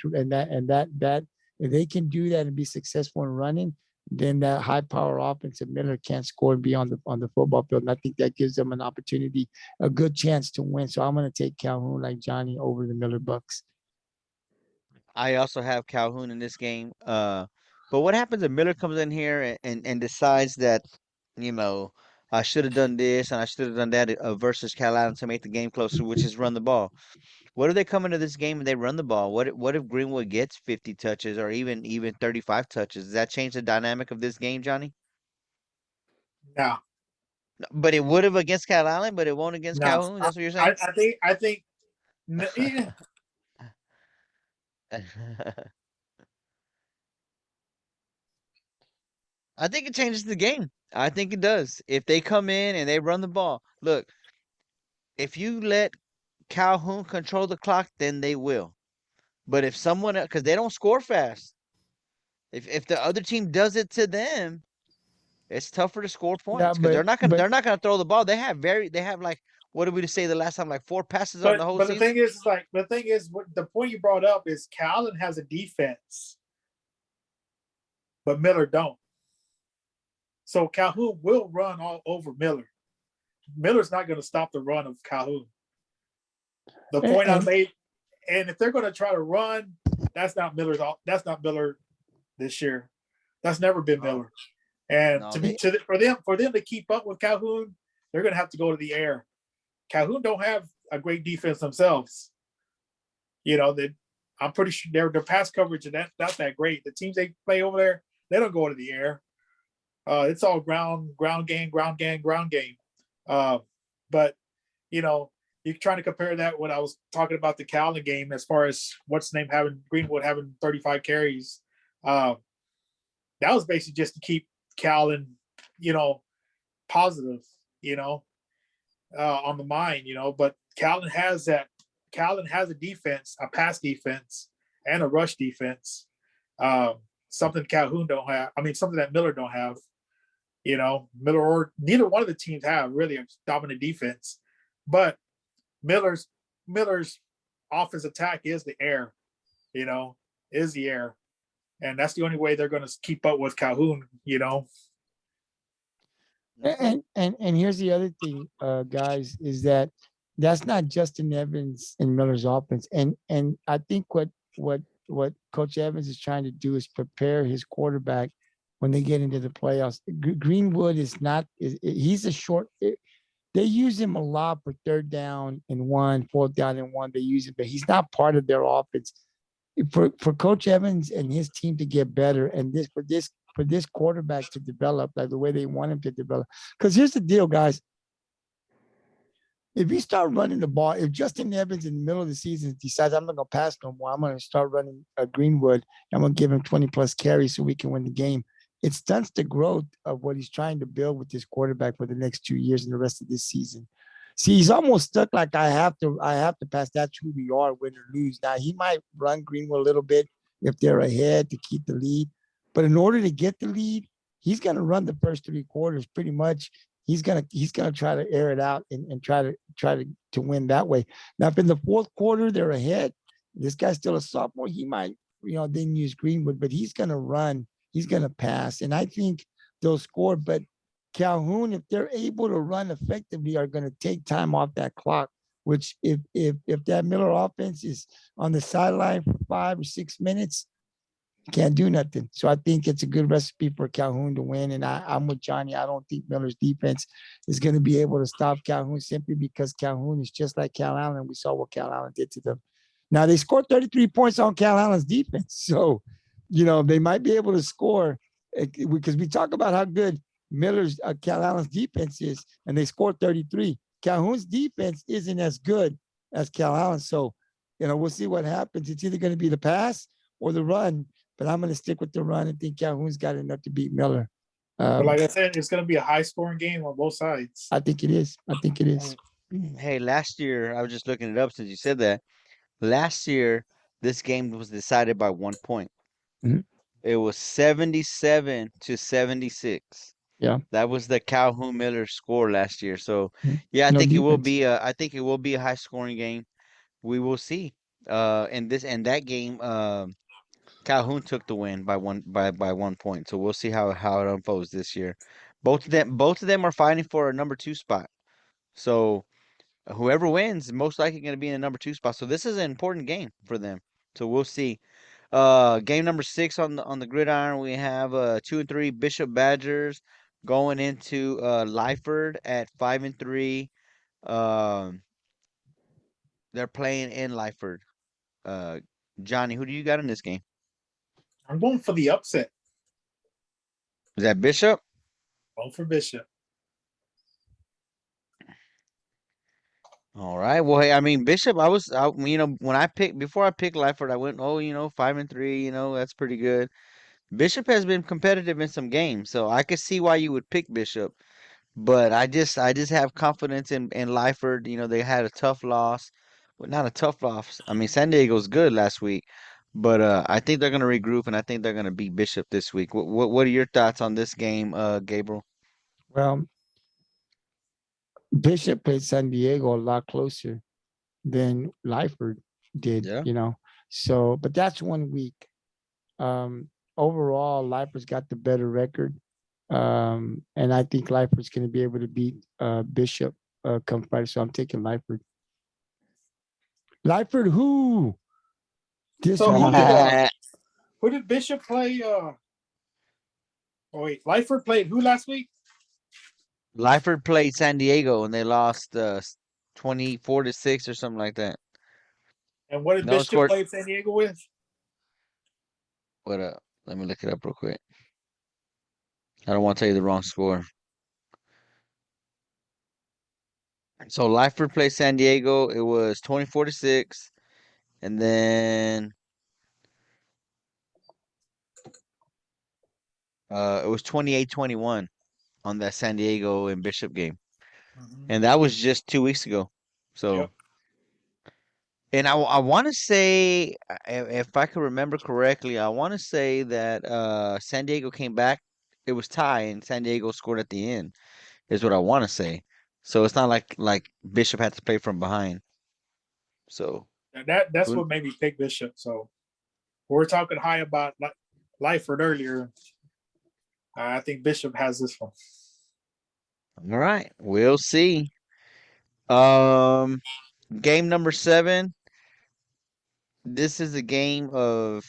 if they can do that and be successful in running, then that high power offensive Miller can't score and be on the football field. And I think that gives them an opportunity, a good chance to win. So I'm going to take Calhoun like Johnny over the Miller Bucks. I also have Calhoun in this game. But what happens if Miller comes in here and decides that, I should have done this and I should have done that versus Calallen to make the game closer, which is run the ball. What if they come into this game and they run the ball? What if Greenwood gets 50 touches or even 35 touches? Does that change the dynamic of this game, Johnny? No, But it would have against Calallen, but it won't against no. Calhoun. That's what you're saying? I think. Yeah. I think it changes the game. I think it does. If they come in and they run the ball, look, if you let Calhoun control the clock, then they will. But if someone, because they don't score fast, if the other team does it to them, it's tougher to score Yeah, points because they're but not gonna throw the ball. They have like, what did we say the last time, like 4 passes on But the whole but the season. thing is, what the point you brought up is Calallen has a defense, but Miller don't. So Calhoun will run all over Miller. Miller's not going to stop the run of Calhoun. The point I made, and if they're going to try to run, that's not Miller's. That's not Miller this year. That's never been Miller. And for them to keep up with Calhoun, they're going to have to go to the air. Calhoun don't have a great defense themselves. I'm pretty sure their pass coverage and that's not that great. The teams they play over there, they don't go to the air. It's all ground game. But you're trying to compare that when I was talking about the Calallen game as far as Greenwood having 35 carries. That was basically just to keep Calallen, positive, on the mind, but Calallen has a defense, a pass defense, and a rush defense. Something Calhoun don't have. I mean, something that Miller don't have. Miller or neither one of the teams have really a dominant defense, but Miller's offense attack is the air, is the air, and that's the only way they're going to keep up with Calhoun. And here's the other thing, guys, is that that's not Justin Evans and Miller's offense, and I think what Coach Evans is trying to do is prepare his quarterback when they get into the playoffs. Greenwood is not. He's a short. They use him a lot for 3rd down and 1, 4th down and 1. They use him, but he's not part of their offense. For Coach Evans and his team to get better, and for this quarterback to develop like the way they want him to develop. Because here's the deal, guys. If you start running the ball, if Justin Evans in the middle of the season decides I'm not going to pass no more, I'm going to start running Greenwood. I'm going to give him 20 plus carries so we can win the game. It stunts the growth of what he's trying to build with this quarterback for the next 2 years and the rest of this season. See, he's almost stuck like I have to pass. That's who we are, win or lose. Now, he might run Greenwood a little bit if they're ahead to keep the lead. But in order to get the lead, he's going to run the first 3 quarters pretty much. He's gonna try to air it out and try to win that way. Now, if in the 4th quarter they're ahead, this guy's still a sophomore. He might, then use Greenwood, but he's gonna run. He's gonna pass, and I think they'll score. But Calhoun, if they're able to run effectively, are going to take time off that clock. Which, if that Miller offense is on the sideline for 5 or 6 minutes, can't do nothing. So I think it's a good recipe for Calhoun to win. And I'm with Johnny. I don't think Miller's defense is going to be able to stop Calhoun simply because Calhoun is just like Calallen. We saw what Calallen did to them. Now, they scored 33 points on Calallen's defense. So, they might be able to score because we talk about how good Miller's Calallen's defense is, and they scored 33. Calhoun's defense isn't as good as Calallen. So, we'll see what happens. It's either going to be the pass or the run. But I'm going to stick with the run and think Calhoun's got enough to beat Miller. But like I said, it's going to be a high-scoring game on both sides. I think it is. Hey, last year, I was just looking it up since you said that. Last year, this game was decided by 1 point. Mhm. It was 77-76. Yeah. That was the Calhoun Miller score last year. So, Mhm. yeah, I No think it will defense. be a high-scoring game. We will see. In that game, Calhoun took the win by 1 point. So we'll see how it unfolds this year. Both of them are fighting for a number 2 spot. So whoever wins, most likely going to be in the number 2 spot. So this is an important game for them. So we'll see. Game number 6 on the gridiron, we have 2 and 3 Bishop Badgers going into Lyford at 5 and 3. They're playing in Lyford. Johnny, who do you got in this game? I'm going for the upset. Is that Bishop? Going for Bishop. All right. Well, hey, I mean, Bishop, when before I picked Lyford, I went, 5 and 3, that's pretty good. Bishop has been competitive in some games, so I could see why you would pick Bishop. But I just have confidence in Lyford. They had a tough loss. Well, not a tough loss. I mean, San Diego's good last week, but I think they're gonna regroup, and I think they're gonna beat Bishop this week. What are your thoughts on this game, Gabriel? Well, Bishop played San Diego a lot closer than Lyford did, Yeah. So, but that's 1 week. Overall, Lyford's got the better record. And I think Lyford's going to be able to beat Bishop come Friday. So I'm taking Lyford. Lyford, who? So who did Bishop play? Lyford played who last week? Lyford played San Diego and they lost 24-6 or something like that. And what did Bishop play San Diego with? What up? Let me look it up real quick. I don't want to tell you the wrong score. So Lyford played San Diego. It was 24-6, and then it was 28-21 on that San Diego and Bishop game, and that was just 2 weeks ago. So, And I want to say, if I can remember correctly, I want to say that San Diego came back. It was tie, and San Diego scored at the end. Is what I want to say. So it's not like Bishop had to play from behind. So And that's who? what made me pick Bishop. So we're talking high about Lyford earlier. I think Bishop has this one. All right, we'll see. Game number 7. This is a game of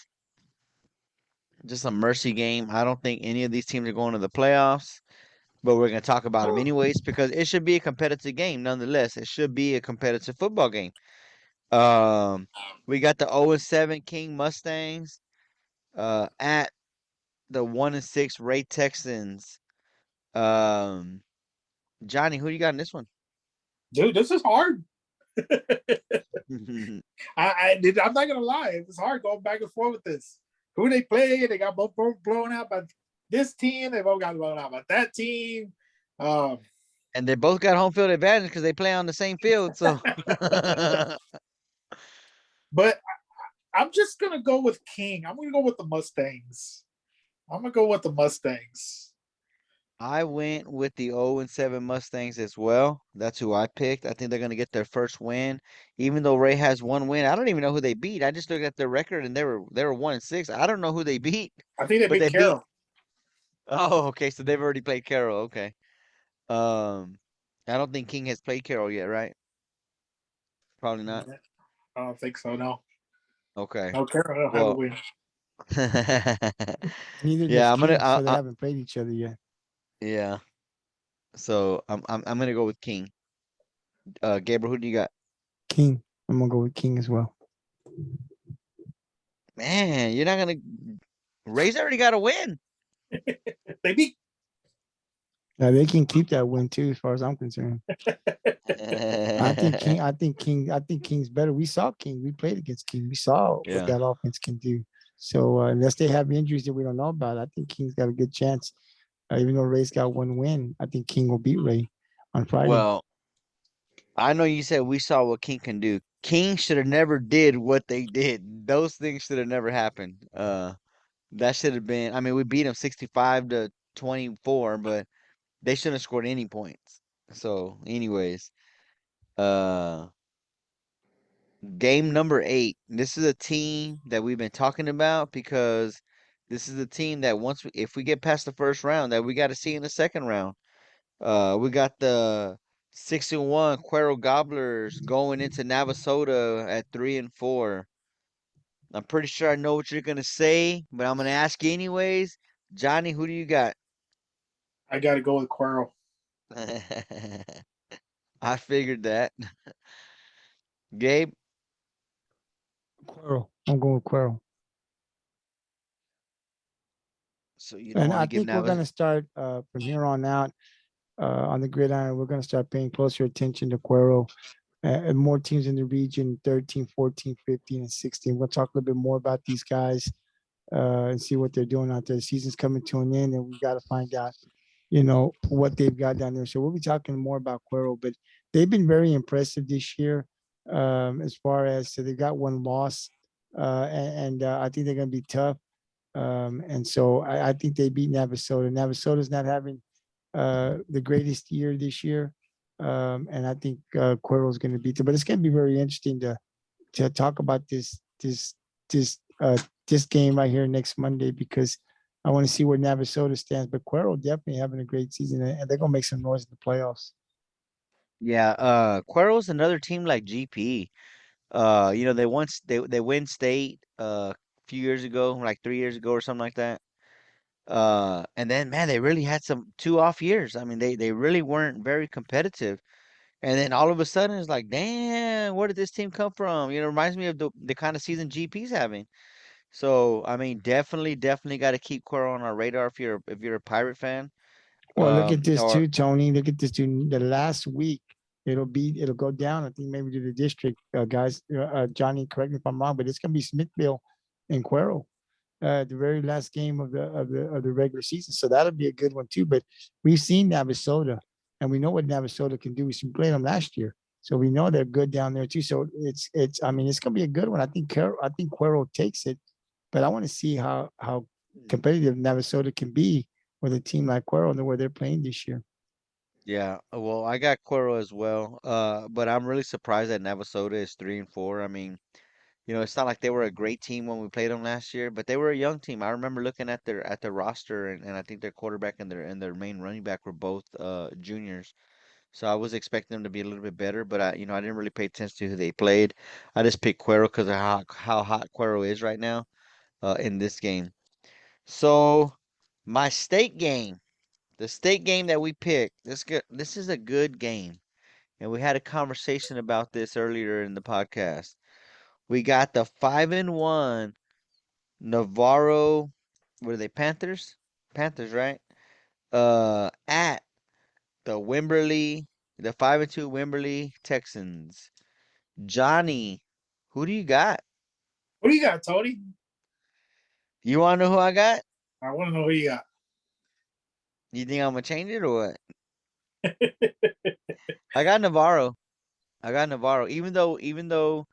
just a mercy game. I don't think any of these teams are going to the playoffs, but we're going to talk about them anyways because it should be a competitive game nonetheless. It should be a competitive football game. We got the 0-7 King Mustangs at the 1-6 Ray Texans. Um, Johnny, who you got in this one? Dude, this is hard. I'm not gonna lie, it was hard going back and forth with this. Who they play? They got both blown out by this team. They both got blown out by that team. And they both got home field advantage because they play on the same field. So, but I'm just gonna go with King. I'm gonna go with the Mustangs. I went with the 0-7 Mustangs as well. That's who I picked. I think they're gonna get their first win, even though Ray has one win. I don't even know who they beat. I just looked at their record and they were 1-6. I don't know who they beat, I think they but beat they beat. Carroll. Oh, okay. So they've already played Carroll. Okay. I don't think King has played Carroll yet, right? Probably not. I don't think so. No. Okay. No, Carroll have a Well, win. Neither yeah, does I'm gonna. King, so they haven't played each other yet. Yeah. So I'm gonna go with King. Gabriel, who do you got? King. I'm gonna go with King as well. Man, you're not gonna. Ray's already got a win. They beat. Now they can keep that win too, as far as I'm concerned. I think King's better. We saw King. We played against King. We saw what that offense can do. So unless they have injuries that we don't know about, I think King's got a good chance. Even though Ray's got one win, I think King will beat Ray on Friday. Well, I know you said we saw what King can do. King should have never did what they did. Those things should have never happened. That should have been. I mean, we beat them 65-24, but they shouldn't have scored any points. So, anyways, uh, game number 8. This is a team that we've been talking about because this is a team that if we get past the first round, that we got to see in the second round. We got the 6-1 Cuero Gobblers going into Navasota at 3-4. I'm pretty sure I know what you're gonna say, but I'm gonna ask you anyways. Johnny, who do you got? I got to go with Cuero. I figured that. Gabe? Cuero. I'm going with Cuero. So you don't And want I to give think we're going to start from here on out on the gridiron. We're going to start paying closer attention to Cuero and more teams in the region, 13, 14, 15, and 16. We'll talk a little bit more about these guys and see what they're doing out there. The season's coming to an end, and we've got to find out, what they've got down there. So we'll be talking more about Cuero, but they've been very impressive this year as far as so they've got one loss, and I think they're going to be tough. And so I think they beat Navasota. Navasota's not having the greatest year this year. And I think Cuero is going to beat them. But it's going to be very interesting to talk about this game right here next Monday because I want to see where Navasota stands. But Cuero definitely having a great season, and they're going to make some noise in the playoffs. Yeah, Cuero's another team like GP. They win state a few years ago, like 3 years ago or something like that. And then man, they really had some 2 off years. I mean, they really weren't very competitive. And then all of a sudden it's like, damn, where did this team come from? It reminds me of the kind of season GP's having. So I mean, definitely got to keep Cuero on our radar if you're a Pirate fan. Well, look at this Or too, Tony. Look at this too. The last week, it'll go down. I think maybe to the district guys. Johnny, correct me if I'm wrong, but it's gonna be Smithville and Cuero, the very last game of the regular season. So that'll be a good one too. But we've seen Navasota, and we know what Navasota can do. We played them last year, So we know they're good down there too. So it's I mean, it's gonna be a good one. I think Cuero takes it, but I want to see how competitive Navasota can be with a team like Cuero and the way they're playing this year. Yeah, well, I got Cuero as well. But I'm really surprised that Navasota is 3-4. I mean, it's not like they were a great team when we played them last year, but they were a young team. I remember looking at their roster, and I think their quarterback and their main running back were both juniors. So I was expecting them to be a little bit better, but I didn't really pay attention to who they played. I just picked Cuero because of how hot Cuero is right now in this game. So my state game, the state game that we picked, this is a good game. And we had a conversation about this earlier in the podcast. We got the 5-1 Navarro, were they Panthers? Panthers, right? At the Wimberley, the 5-2 Wimberley Texans. Johnny, who do you got? What do you got, Tony? You want to know who I got? I want to know who you got. You think I'm gonna change it or what? I got Navarro. I got Navarro. Even though,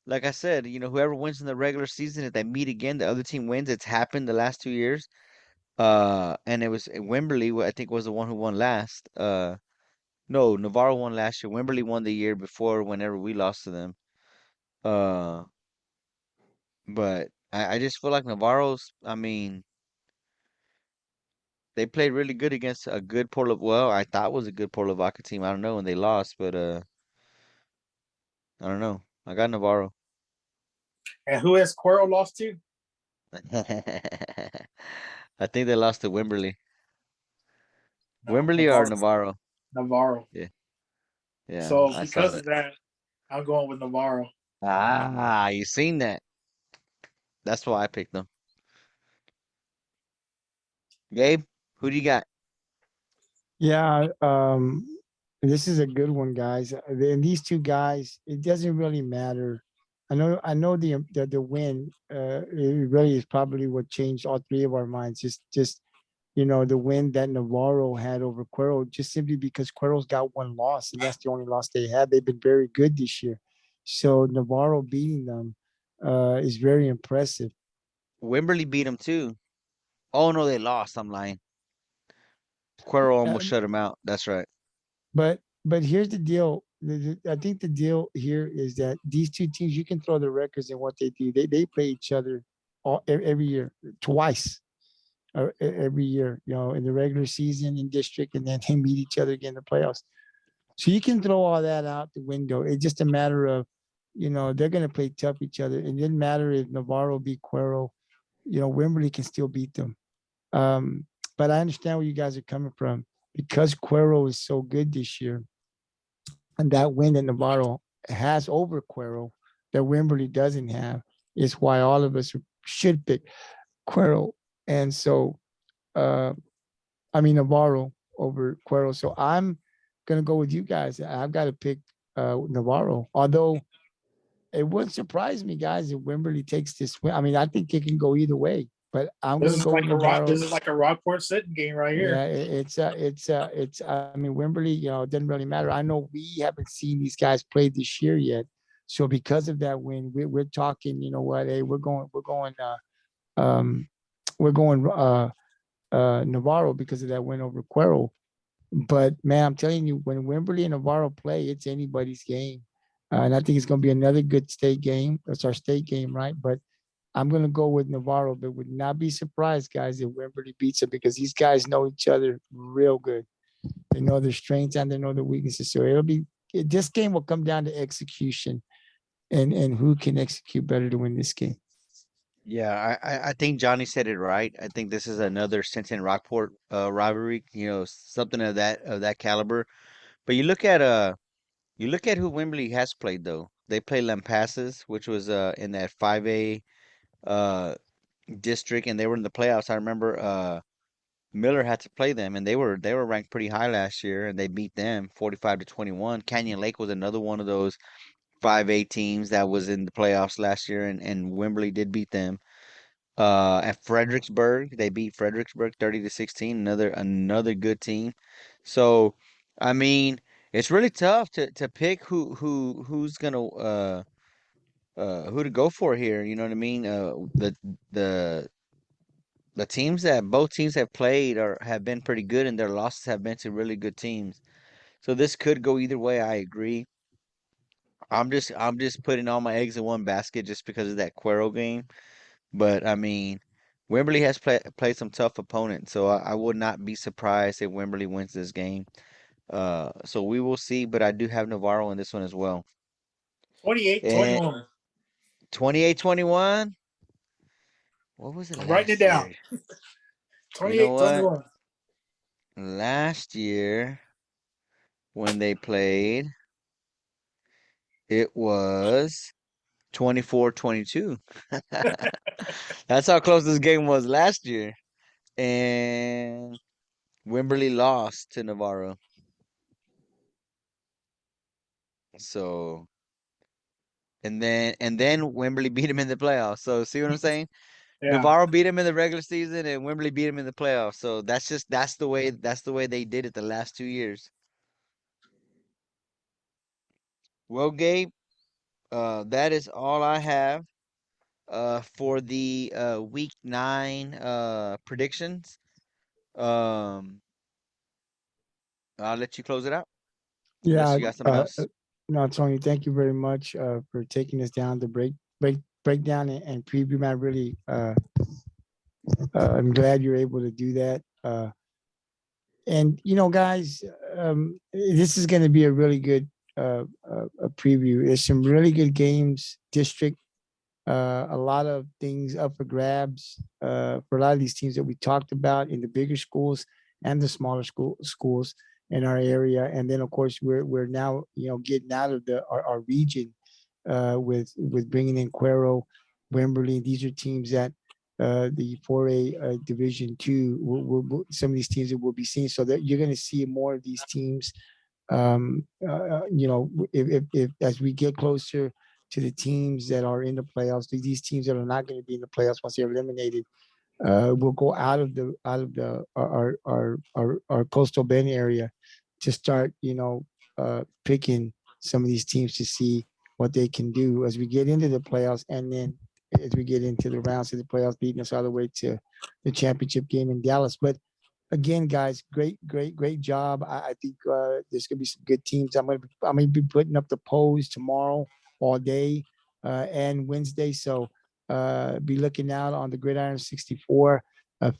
like I said, whoever wins in the regular season, if they meet again, the other team wins. It's happened the last 2 years. And it was Wimberley, I think, was the one who won last. No, Navarro won last year. Wimberley won the year before, whenever we lost to them. Uh, but I just feel like Navarro's. I mean, they played really good against a good Well, I thought was a good Port Lavaca team. I don't know when they lost, but I don't know. I got Navarro. And who has Cuero lost to? I think they lost to Wimberley. No, Wimberley or Navarro? Navarro. Yeah, yeah, So I saw because that. of that, I'm going with Navarro. Ah, you seen that? That's why I picked them. Gabe, who do you got? Yeah, this is a good one, guys. And these two guys, it doesn't really matter. I know the win. It really is probably what changed all three of our minds. Just the win that Navarro had over Cuero, just simply because Cuero's got one loss, and that's the only loss they had. They've been very good this year, so Navarro beating them is very impressive. Wimberley beat them too. Oh no, they lost. I'm lying. Cuero almost Um, shut him out. That's right. but here's the deal. I think the deal here is that these two teams, you can throw the records in what they do. They play each other every year, twice every year. In the regular season in district, and then they meet each other again in the playoffs. So you can throw all that out the window. It's just a matter of, they're going to play tough each other. It didn't matter if Navarro beat Cuero. Wimberley can still beat them. Um, but I understand where you guys are coming from because Cuero is so good this year, and that win that Navarro has over Cuero that Wimberley doesn't have is why all of us should pick Cuero. And so, uh, I mean Navarro over Cuero. So I'm gonna go with you guys. I've got to pick Navarro. Although it wouldn't surprise me, guys, if Wimberley takes this win. I mean, I think it can go either way, but I'm This gonna is go with like a rock. Navarro. This is like a Rockport-Fulton game right Yeah, here. it's. I mean, Wimberley. It doesn't really matter. I know we haven't seen these guys play this year yet, so because of that win, we're talking. You know what? Hey, um, we're going Navarro because of that win over Cuero. But man, I'm telling you, when Wimberley and Navarro play, it's anybody's game. And I think it's going to be another good state game. That's our state game, right? But I'm going to go with Navarro, but would not be surprised, guys, if Wimberley beats them because these guys know each other real good. They know their strengths and they know their weaknesses. So this game will come down to execution and who can execute better to win this game. Yeah, I think Johnny said it right. I think this is another Sinton Rockport rivalry, something of that caliber. But you look at who Wimberley has played though. They play Lampasas, which was in that 5A uh district, and they were in the playoffs. I remember Miller had to play them, and they were ranked pretty high last year, and they beat them 45-21. Canyon Lake was another one of those 5A teams that was in the playoffs last year, and Wimberley did beat them. At Fredericksburg, they beat Fredericksburg 30-16. Another good team. So, I mean, It's really tough to pick who's gonna who to go for here. You know what I mean? The the teams that both teams have played or have been pretty good, and their losses have been to really good teams. So this could go either way. I agree. I'm just putting all my eggs in one basket just because of that Cuero game. But I mean, Wimberley has played some tough opponents, so I would not be surprised if Wimberley wins this game. So we will see, but I do have Navarro in this one as well. 28-21. And 28-21. What was it I'm writing it last down. year? You know what? 28-21. Last year when they played, it was 24-22. That's how close this game was last year. And Wimberley lost to Navarro. So and then Wimberley beat him in the playoffs. So see what I'm saying? Yeah. Navarro beat him in the regular season and Wimberley beat him in the playoffs. So that's the way they did it the last 2 years. Well, Gabe, that is all I have for the week 9 predictions. Um I'll let you close it out unless Yeah. you got something else. No, Tony, thank you very much for taking us down to break down and preview. Man, really, I'm glad you're able to do that. And guys, this is going to be a really good a preview. There's some really good games. District, a lot of things up for grabs for a lot of these teams that we talked about in the bigger schools and the smaller schools in our area. And then of course we're now getting out of our region with bringing in Cuero, Wimberley. These are teams that the 4A Division Two. Some of these teams that we'll be seeing. So that you're going to see more of these teams. If as we get closer to the teams that are in the playoffs, these teams that are not going to be in the playoffs once they're eliminated, will go out of our coastal bend area to start, picking some of these teams to see what they can do as we get into the playoffs, and then as we get into the rounds of the playoffs, leading us all the way to the championship game in Dallas. But again, guys, great job. I think there's gonna be some good teams. I'm gonna be putting up the polls tomorrow all day and Wednesday. So be looking out on the Gridiron 64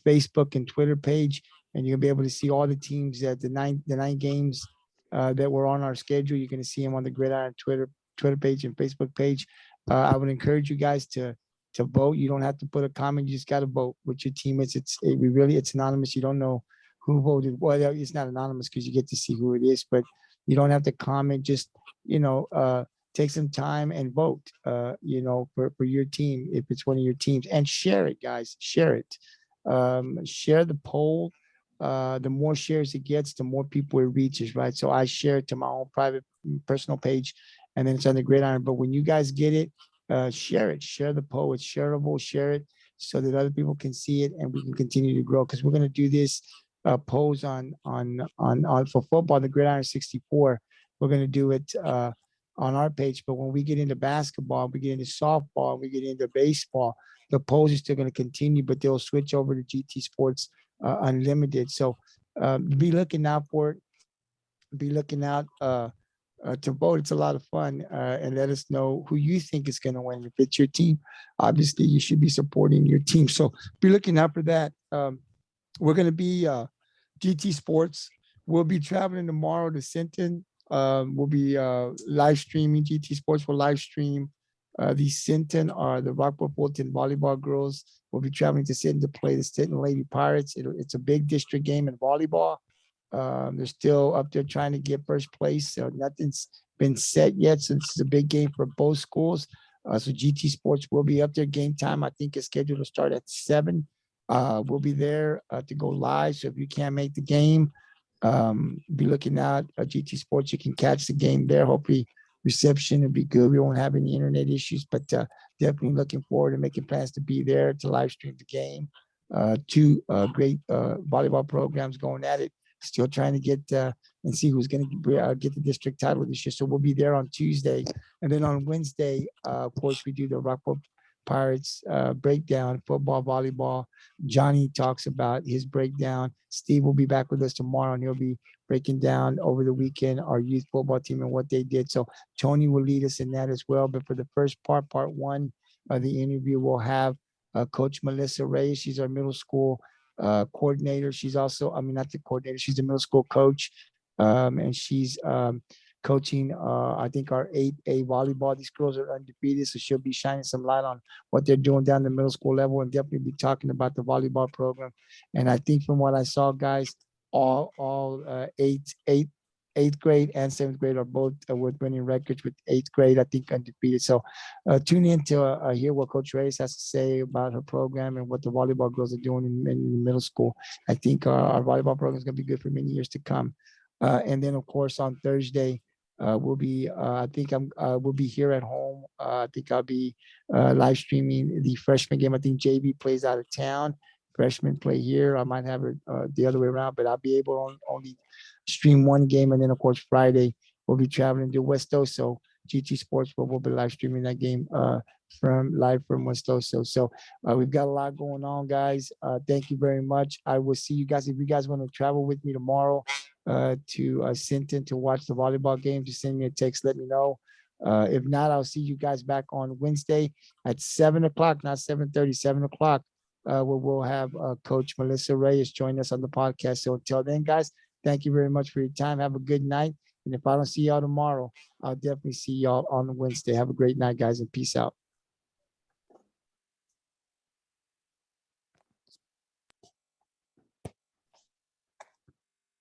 Facebook and Twitter page, and you'll be able to see all the teams that the nine games that were on our schedule. You're gonna see them on the Gridiron Twitter page and Facebook page. I would encourage you guys to vote. You don't have to put a comment. You just got to vote with your teammates. It's anonymous. You don't know who voted. Well, it's not anonymous because you get to see who it is, but you don't have to comment. Just take some time and vote. For your team if it's one of your teams, and share it, guys. Share it. Share the poll. The more shares it gets, the more people it reaches, right? So I share it to my own private personal page, and then it's on the Gridiron. But when you guys get it, share it. Share the poll. It's shareable. Share it so that other people can see it, and we can continue to grow. Because we're going to do this polls on for football, the Gridiron 64. We're going to do it on our page. But when we get into basketball, we get into softball, we get into baseball, the polls are still going to continue, but they'll switch over to GT Sports Unlimited. So be looking out for it. Be looking out to vote. It's a lot of fun, and let us know who you think is going to win. If it's your team, obviously you should be supporting your team. So be looking out for that. We're going to be GT Sports. We'll be traveling tomorrow to Sinton. We'll be live streaming. GT Sports will live stream. The Sinton are the Rockport-Fulton volleyball girls. Will be traveling to Sinton to play the Sinton Lady Pirates. It's a big district game in volleyball. They're still up there trying to get first place. So nothing's been set yet. So this is a big game for both schools. So GT Sports will be up there. Game time, I think, is scheduled to start at 7. We'll be there to go live. So if you can't make the game, be looking out at GT Sports. You can catch the game there. Hopefully reception will be good. We won't have any internet issues, but definitely looking forward to making plans to be there to live stream the game. Two great volleyball programs going at it. still trying to get and see who's going to get the district title this year. So we'll be there on Tuesday. And then on Wednesday, of course, we do the Rockport Pirates breakdown, football, volleyball. Johnny talks about his breakdown. Steve will be back with us tomorrow, and he'll be breaking down over the weekend our youth football team and what they did. So Tony will lead us in that as well. But for the first part one of the interview, we'll have Coach Melissa Reyes. She's our middle school coordinator. She's also, I mean, not the coordinator, she's the middle school coach. And she's coaching, I think, our 8A volleyball. These girls are undefeated, so she'll be shining some light on what they're doing down the middle school level, and definitely be talking about the volleyball program. And I think from what I saw, guys, all eighth grade and seventh grade are both with winning records, with eighth grade, I think, undefeated. So tune in to hear what Coach Reyes has to say about her program and what the volleyball girls are doing in the middle school. I think our volleyball program is going to be good for many years to come. And then, of course, on Thursday, we'll be, I think we'll be here at home. I think I'll be live streaming the freshman game. I think JV plays out of town. Freshmen play here. I might have it the other way around, but I'll be able to only stream one game. And then, of course, Friday, we'll be traveling to West Oso. GT Sports will be live streaming that game live from West Oso. So we've got a lot going on, guys. Thank you very much. I will see you guys. If you guys want to travel with me tomorrow to Sinton to watch the volleyball game, just send me a text, let me know. If not, I'll see you guys back on Wednesday at 7 o'clock, not 7:30, 7 o'clock, where we'll have Coach Melissa Reyes join us on the podcast. So until then, guys, thank you very much for your time. Have a good night. And if I don't see y'all tomorrow, I'll definitely see y'all on Wednesday. Have a great night, guys, and peace out.